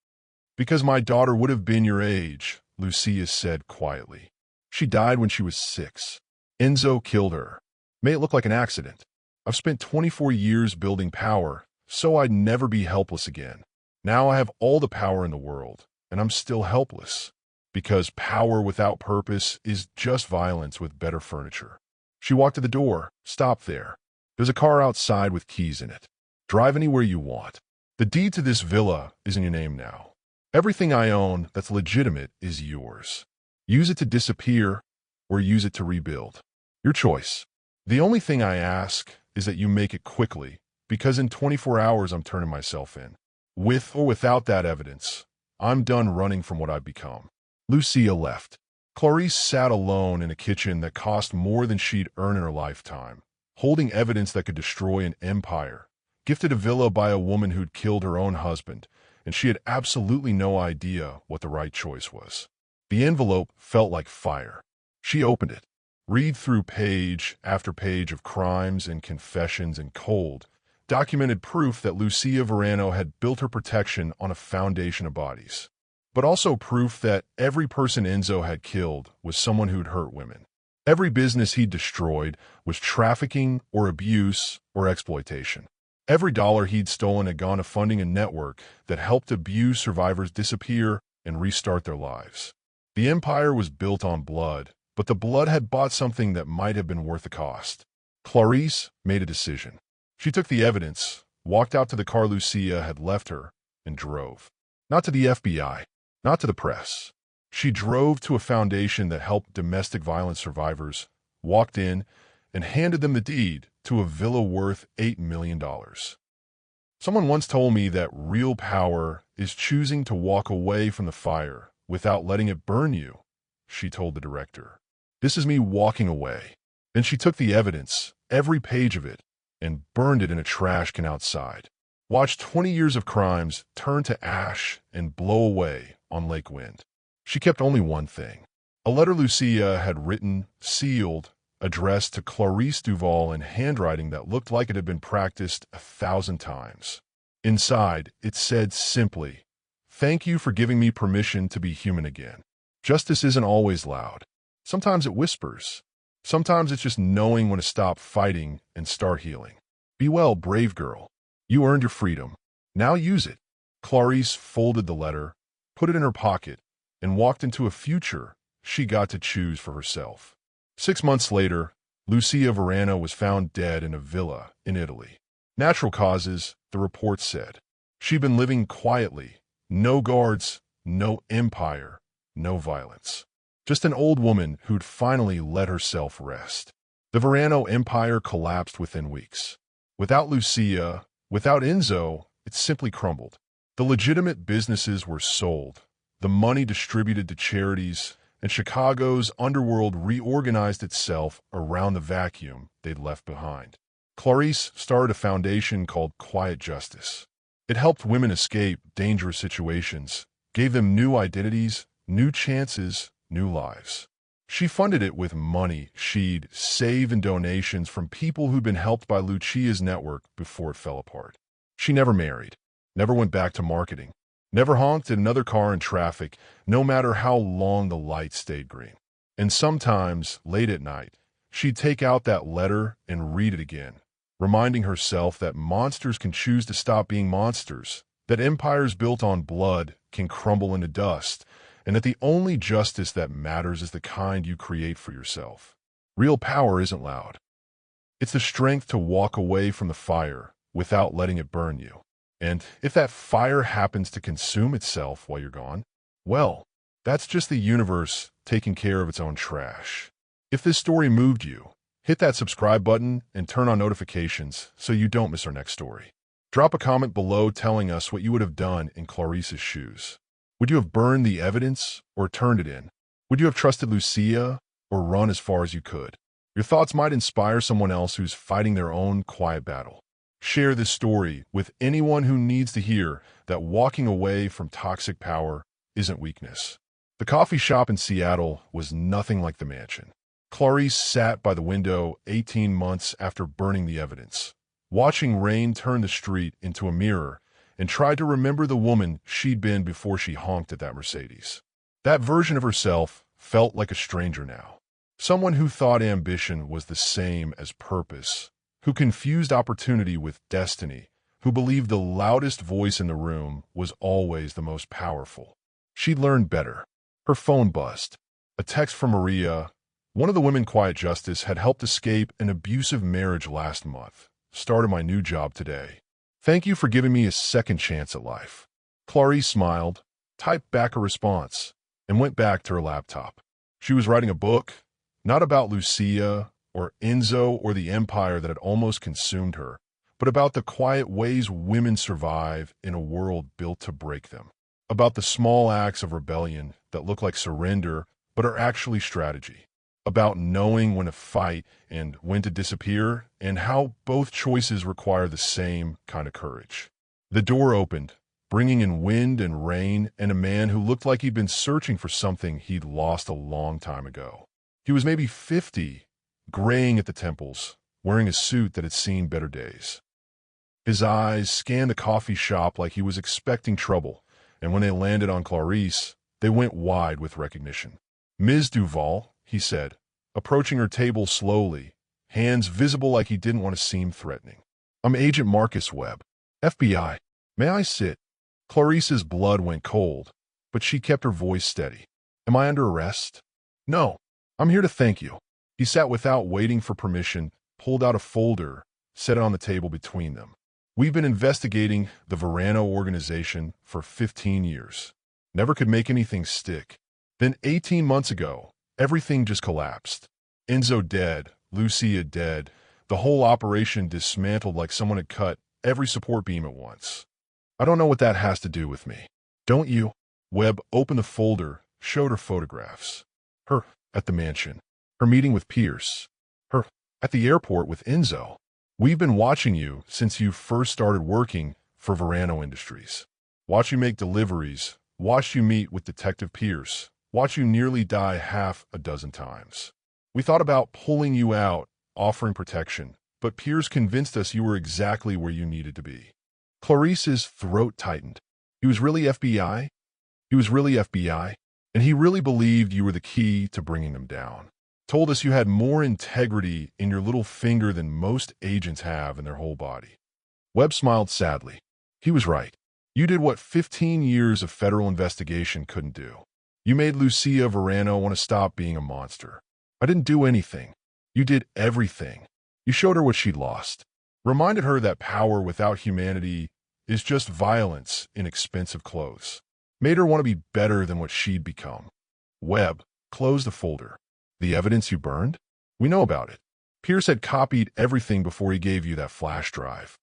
Because my daughter would have been your age, Lucia said quietly. She died when she was 6. Enzo killed her. Made it look like an accident. I've spent 24 years building power, so I'd never be helpless again. Now I have all the power in the world, and I'm still helpless. Because power without purpose is just violence with better furniture. She walked to the door, stopped there. There's a car outside with keys in it. Drive anywhere you want. The deed to this villa is in your name now. Everything I own that's legitimate is yours. Use it to disappear, or use it to rebuild. Your choice. The only thing I ask is that you make it quickly, because in 24 hours I'm turning myself in. With or without that evidence, I'm done running from what I've become. Lucia left. Clarice sat alone in a kitchen that cost more than she'd earned in her lifetime, holding evidence that could destroy an empire, gifted a villa by a woman who'd killed her own husband, and she had absolutely no idea what the right choice was. The envelope felt like fire. She opened it. Read through page after page of crimes and confessions and cold, documented proof that Lucia Verano had built her protection on a foundation of bodies. But also proof that every person Enzo had killed was someone who'd hurt women. Every business he'd destroyed was trafficking or abuse or exploitation. Every dollar he'd stolen had gone to funding a network that helped abuse survivors disappear and restart their lives. The empire was built on blood, but the blood had bought something that might have been worth the cost. Clarice made a decision. She took the evidence, walked out to the car Lucia had left her, and drove. Not to the FBI, not to the press. She drove to a foundation that helped domestic violence survivors, walked in, and handed them the deed to a villa worth $8 million. Someone once told me that real power is choosing to walk away from the fire without letting it burn you, she told the director. This is me walking away. Then she took the evidence, every page of it, and burned it in a trash can outside. Watched 20 years of crimes turn to ash and blow away on lake wind. She kept only one thing, A letter Lucia had written, sealed, addressed to Clarice Duval in handwriting that looked like it had been practiced 1,000 times. Inside, it said simply, "Thank you for giving me permission to be human again. Justice isn't always loud. Sometimes it whispers. Sometimes it's just knowing when to stop fighting and start healing. Be well, brave girl. You earned your freedom. Now use it." Clarice folded the letter, put it in her pocket, and walked into a future she got to choose for herself. 6 months later, Lucia Verano was found dead in a villa in Italy. Natural causes, the report said. She'd been living quietly, no guards, no empire, no violence. Just an old woman who'd finally let herself rest. The Verano empire collapsed within weeks. Without Lucia, without Enzo, it simply crumbled. The legitimate businesses were sold, the money distributed to charities, and Chicago's underworld reorganized itself around the vacuum they'd left behind. Clarice started a foundation called Quiet Justice. It helped women escape dangerous situations, gave them new identities, new chances, new lives. She funded it with money she'd save and donations from people who'd been helped by Lucia's network before it fell apart. She never married, never went back to marketing, never honked at another car in traffic, no matter how long the light stayed green. And sometimes, late at night, she'd take out that letter and read it again, reminding herself that monsters can choose to stop being monsters, that empires built on blood can crumble into dust, and that the only justice that matters is the kind you create for yourself. Real power isn't loud. It's the strength to walk away from the fire without letting it burn you. And if that fire happens to consume itself while you're gone, well, that's just the universe taking care of its own trash. If this story moved you, hit that subscribe button and turn on notifications so you don't miss our next story. Drop a comment below telling us what you would have done in Clarice's shoes. Would you have burned the evidence or turned it in? Would you have trusted Lucia or run as far as you could? Your thoughts might inspire someone else who's fighting their own quiet battle. Share this story with anyone who needs to hear that walking away from toxic power isn't weakness. The coffee shop in Seattle was nothing like the mansion. Clarice sat by the window 18 months after burning the evidence, watching rain turn the street into a mirror, and tried to remember the woman she'd been before she honked at that Mercedes. That version of herself felt like a stranger now. Someone who thought ambition was the same as purpose, who confused opportunity with destiny, who believed the loudest voice in the room was always the most powerful. She'd learned better. Her phone buzzed. A text from Maria, one of the women Quiet Justice, had helped escape an abusive marriage last month. Started my new job today. Thank you for giving me a second chance at life. Clarice smiled, typed back a response, and went back to her laptop. She was writing a book, not about Lucia or Enzo or the empire that had almost consumed her, but about the quiet ways women survive in a world built to break them. About the small acts of rebellion that look like surrender but are actually strategy. About knowing when to fight and when to disappear, and how both choices require the same kind of courage. The door opened, bringing in wind and rain and a man who looked like he'd been searching for something he'd lost a long time ago. He was maybe 50, graying at the temples, wearing a suit that had seen better days. His eyes scanned the coffee shop like he was expecting trouble, and when they landed on Clarice, they went wide with recognition. "Ms. Duval," he said, approaching her table slowly, hands visible like he didn't want to seem threatening. "I'm Agent Marcus Webb, FBI. May I sit?" Clarice's blood went cold, but she kept her voice steady. "Am I under arrest?" "No. I'm here to thank you." He sat without waiting for permission, pulled out a folder, set it on the table between them. "We've been investigating the Verano organization for 15 years. Never could make anything stick. Then 18 months ago, everything just collapsed. Enzo dead, Lucia dead, the whole operation dismantled like someone had cut every support beam at once. I don't know what that has to do with me. Don't you?" Webb opened the folder, showed her photographs. Her at the mansion, her meeting with Pierce, her at the airport with Enzo. "We've been watching you since you first started working for Verano Industries. Watched you make deliveries, watched you meet with Detective Pierce, watch you nearly die half a dozen times. We thought about pulling you out, offering protection, but Piers convinced us you were exactly where you needed to be. Clarice's throat tightened. He was really FBI? He was really FBI? And he really believed you were the key to bringing them down. Told us you had more integrity in your little finger than most agents have in their whole body. Webb smiled sadly. He was right. You did what 15 years of federal investigation couldn't do. You made Lucia Verano want to stop being a monster. I didn't do anything. You did everything. You showed her what she'd lost. Reminded her that power without humanity is just violence in expensive clothes. Made her want to be better than what she'd become. Webb closed the folder. The evidence you burned? We know about it. Pierce had copied everything before he gave you that flash drive.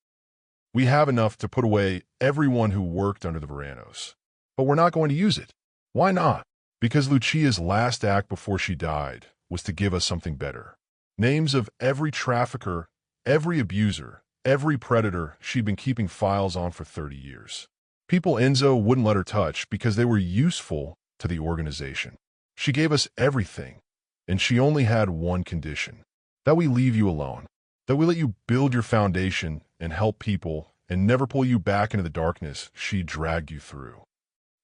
We have enough to put away everyone who worked under the Veranos. But we're not going to use it. Why not? Because Lucia's last act before she died was to give us something better. Names of every trafficker, every abuser, every predator she'd been keeping files on for 30 years. People Enzo wouldn't let her touch because they were useful to the organization. She gave us everything, and she only had one condition: that we leave you alone, that we let you build your foundation and help people and never pull you back into the darkness she dragged you through.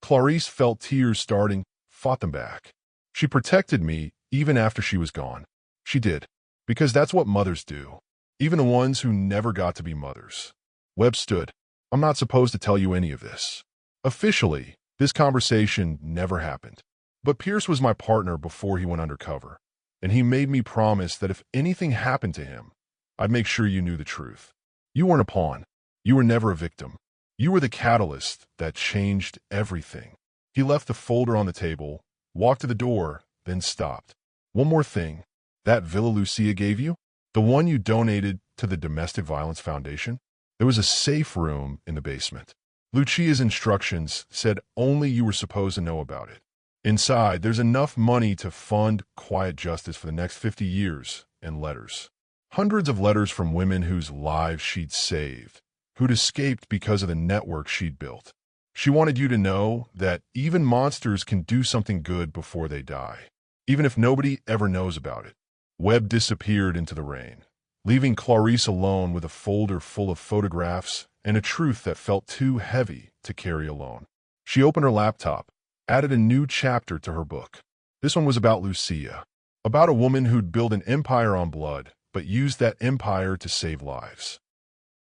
Clarice felt tears starting, fought them back. She protected me even after she was gone. She did, because that's what mothers do, even the ones who never got to be mothers. Webb stood. I'm not supposed to tell you any of this. Officially, this conversation never happened. But Pierce was my partner before he went undercover, and he made me promise that if anything happened to him, I'd make sure you knew the truth. You weren't a pawn. You were never a victim. You were the catalyst that changed everything. He left the folder on the table, walked to the door, then stopped. One more thing. That villa Lucia gave you? The one you donated to the Domestic Violence Foundation? There was a safe room in the basement. Lucia's instructions said only you were supposed to know about it. Inside, there's enough money to fund quiet justice for the next 50 years, and letters. Hundreds of letters from women whose lives she'd saved, who'd escaped because of the network she'd built. She wanted you to know that even monsters can do something good before they die, even if nobody ever knows about it. Webb disappeared into the rain, leaving Clarice alone with a folder full of photographs and a truth that felt too heavy to carry alone. She opened her laptop, added a new chapter to her book. This one was about Lucia, about a woman who'd built an empire on blood, but used that empire to save lives.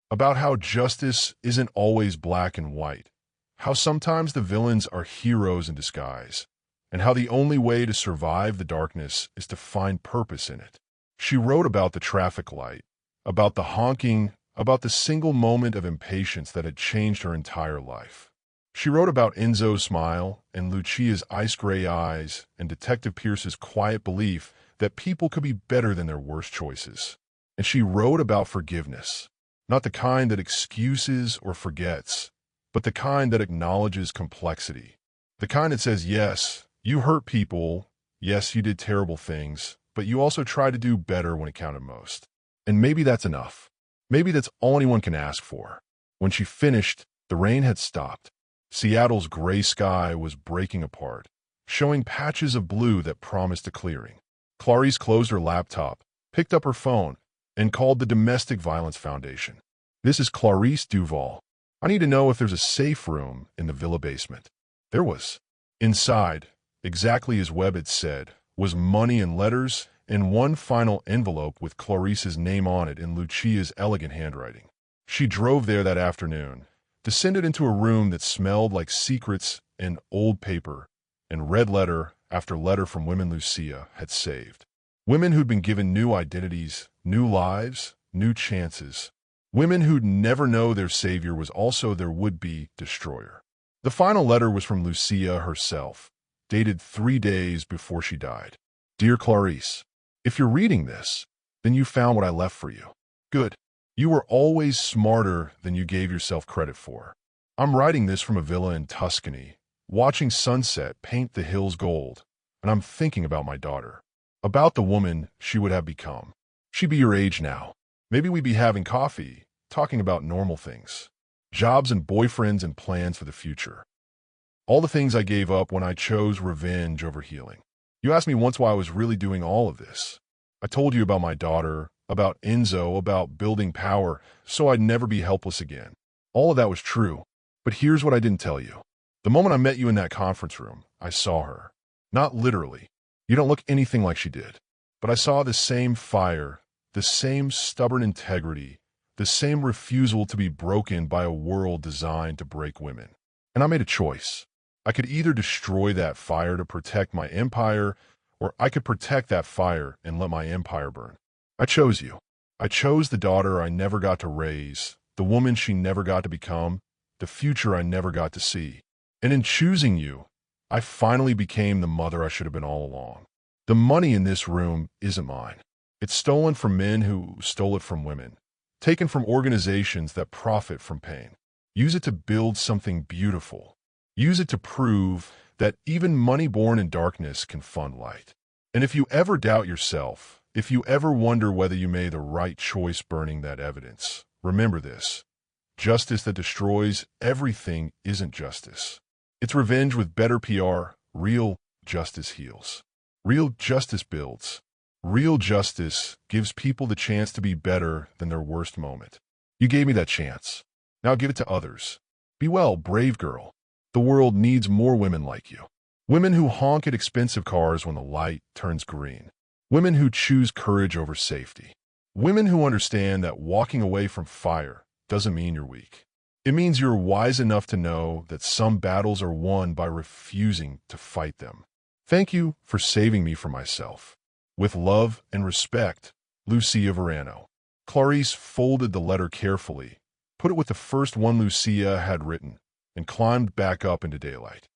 About how justice isn't always black and white, how sometimes the villains are heroes in disguise, and how the only way to survive the darkness is to find purpose in it. She wrote about the traffic light, about the honking, about the single moment of impatience that had changed her entire life. She wrote about Enzo's smile and Lucia's ice-gray eyes and Detective Pierce's quiet belief that people could be better than their worst choices. And she wrote about forgiveness, not the kind that excuses or forgets, but the kind that acknowledges complexity. The kind that says, yes, you hurt people, yes, you did terrible things, but you also tried to do better when it counted most. And maybe that's enough. Maybe that's all anyone can ask for. When she finished, the rain had stopped. Seattle's gray sky was breaking apart, showing patches of blue that promised a clearing. Clarice closed her laptop, picked up her phone, and called the Domestic Violence Foundation. This is Clarice Duval. I need to know if there's a safe room in the villa basement. There was. Inside, exactly as Webb had said, was money and letters and one final envelope with Clarice's name on it in Lucia's elegant handwriting. She drove there that afternoon, descended into a room that smelled like secrets and old paper, and read letter after letter from women Lucia had saved. Women who'd been given new identities, new lives, new chances. Women who'd never know their savior was also their would-be destroyer. The final letter was from Lucia herself, dated 3 days before she died. Dear Clarice, if you're reading this, then you found what I left for you. Good. You were always smarter than you gave yourself credit for. I'm writing this from a villa in Tuscany, watching sunset paint the hills gold, and I'm thinking about my daughter, about the woman she would have become. She'd be your age now. Maybe we'd be having coffee, talking about normal things, jobs and boyfriends and plans for the future. All the things I gave up when I chose revenge over healing. You asked me once why I was really doing all of this. I told you about my daughter, about Enzo, about building power, so I'd never be helpless again. All of that was true, but here's what I didn't tell you. The moment I met you in that conference room, I saw her. Not literally. You don't look anything like she did. But I saw the same fire, the same stubborn integrity, the same refusal to be broken by a world designed to break women. And I made a choice. I could either destroy that fire to protect my empire, or I could protect that fire and let my empire burn. I chose you. I chose the daughter I never got to raise, the woman she never got to become, the future I never got to see. And in choosing you, I finally became the mother I should have been all along. The money in this room isn't mine. It's stolen from men who stole it from women, taken from organizations that profit from pain. Use it to build something beautiful. Use it to prove that even money born in darkness can fund light. And if you ever doubt yourself, if you ever wonder whether you made the right choice burning that evidence, remember this. Justice that destroys everything isn't justice. It's revenge with better PR. Real justice heals. Real justice builds. Real justice gives people the chance to be better than their worst moment. You gave me that chance. Now give it to others. Be well, brave girl. The world needs more women like you. Women who honk at expensive cars when the light turns green. Women who choose courage over safety. Women who understand that walking away from fire doesn't mean you're weak. It means you're wise enough to know that some battles are won by refusing to fight them. Thank you for saving me from myself. With love and respect, Lucia Verano. Clarice folded the letter carefully, put it with the first one Lucia had written, and climbed back up into daylight.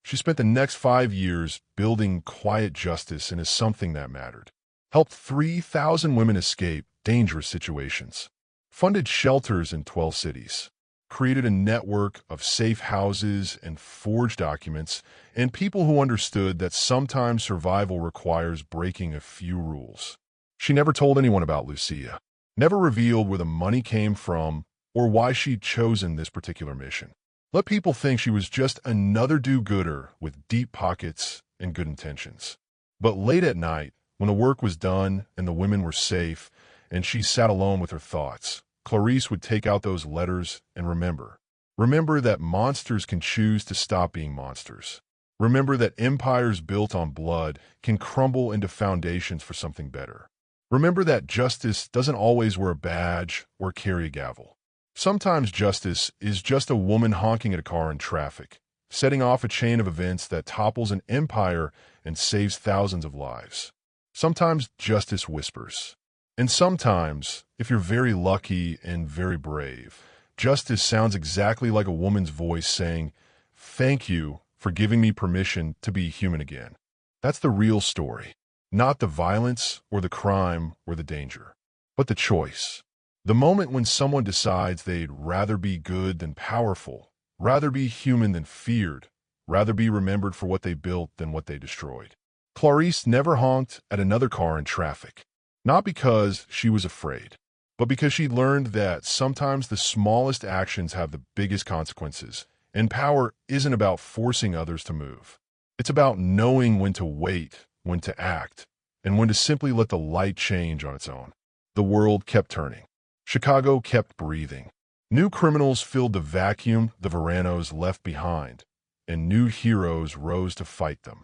She spent the next 5 years building quiet justice into something that mattered. Helped 3,000 women escape dangerous situations. Funded shelters in 12 cities. Created a network of safe houses and forged documents, and people who understood that sometimes survival requires breaking a few rules. She never told anyone about Lucia, never revealed where the money came from or why she'd chosen this particular mission. Let people think she was just another do-gooder with deep pockets and good intentions. But late at night, when the work was done and the women were safe, and she sat alone with her thoughts, Clarice would take out those letters and remember. Remember that monsters can choose to stop being monsters. Remember that empires built on blood can crumble into foundations for something better. Remember that justice doesn't always wear a badge or carry a gavel. Sometimes justice is just a woman honking at a car in traffic, setting off a chain of events that topples an empire and saves thousands of lives. Sometimes justice whispers. And sometimes, if you're very lucky and very brave, justice sounds exactly like a woman's voice saying, "Thank you for giving me permission to be human again." That's the real story, not the violence or the crime or the danger, but the choice. The moment when someone decides they'd rather be good than powerful, rather be human than feared, rather be remembered for what they built than what they destroyed. Clarice never honked at another car in traffic. Not because she was afraid, but because she learned that sometimes the smallest actions have the biggest consequences, and power isn't about forcing others to move. It's about knowing when to wait, when to act, and when to simply let the light change on its own. The world kept turning. Chicago kept breathing. New criminals filled the vacuum the Veranos left behind, and new heroes rose to fight them.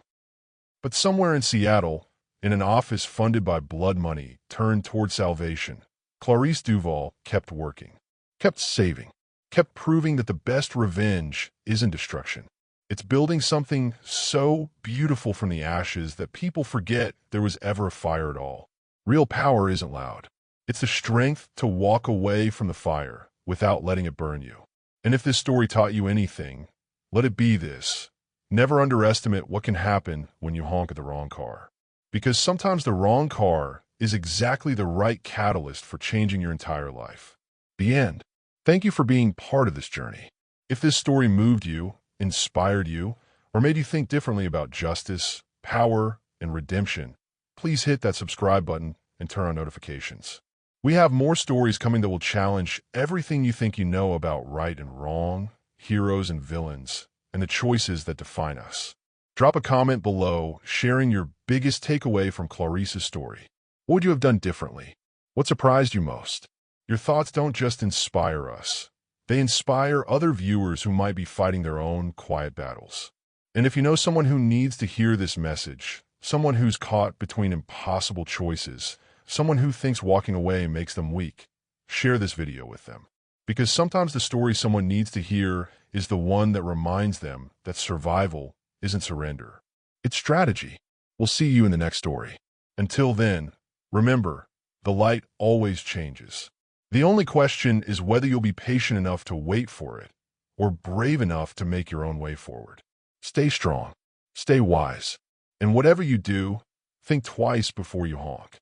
But somewhere in Seattle, in an office funded by blood money turned toward salvation, Clarice Duval kept working, kept saving, kept proving that the best revenge isn't destruction. It's building something so beautiful from the ashes that people forget there was ever a fire at all. Real power isn't loud. It's the strength to walk away from the fire without letting it burn you. And if this story taught you anything, let it be this. Never underestimate what can happen when you honk at the wrong car. Because sometimes the wrong car is exactly the right catalyst for changing your entire life. The end. Thank you for being part of this journey. If this story moved you, inspired you, or made you think differently about justice, power, and redemption, please hit that subscribe button and turn on notifications. We have more stories coming that will challenge everything you think you know about right and wrong, heroes and villains, and the choices that define us. Drop a comment below sharing your biggest takeaway from Clarice's story. What would you have done differently? What surprised you most? Your thoughts don't just inspire us. They inspire other viewers who might be fighting their own quiet battles. And if you know someone who needs to hear this message, someone who's caught between impossible choices, someone who thinks walking away makes them weak, share this video with them. Because sometimes the story someone needs to hear is the one that reminds them that survival isn't surrender. It's strategy. We'll see you in the next story. Until then, remember, the light always changes. The only question is whether you'll be patient enough to wait for it or brave enough to make your own way forward. Stay strong, stay wise, and whatever you do, think twice before you honk.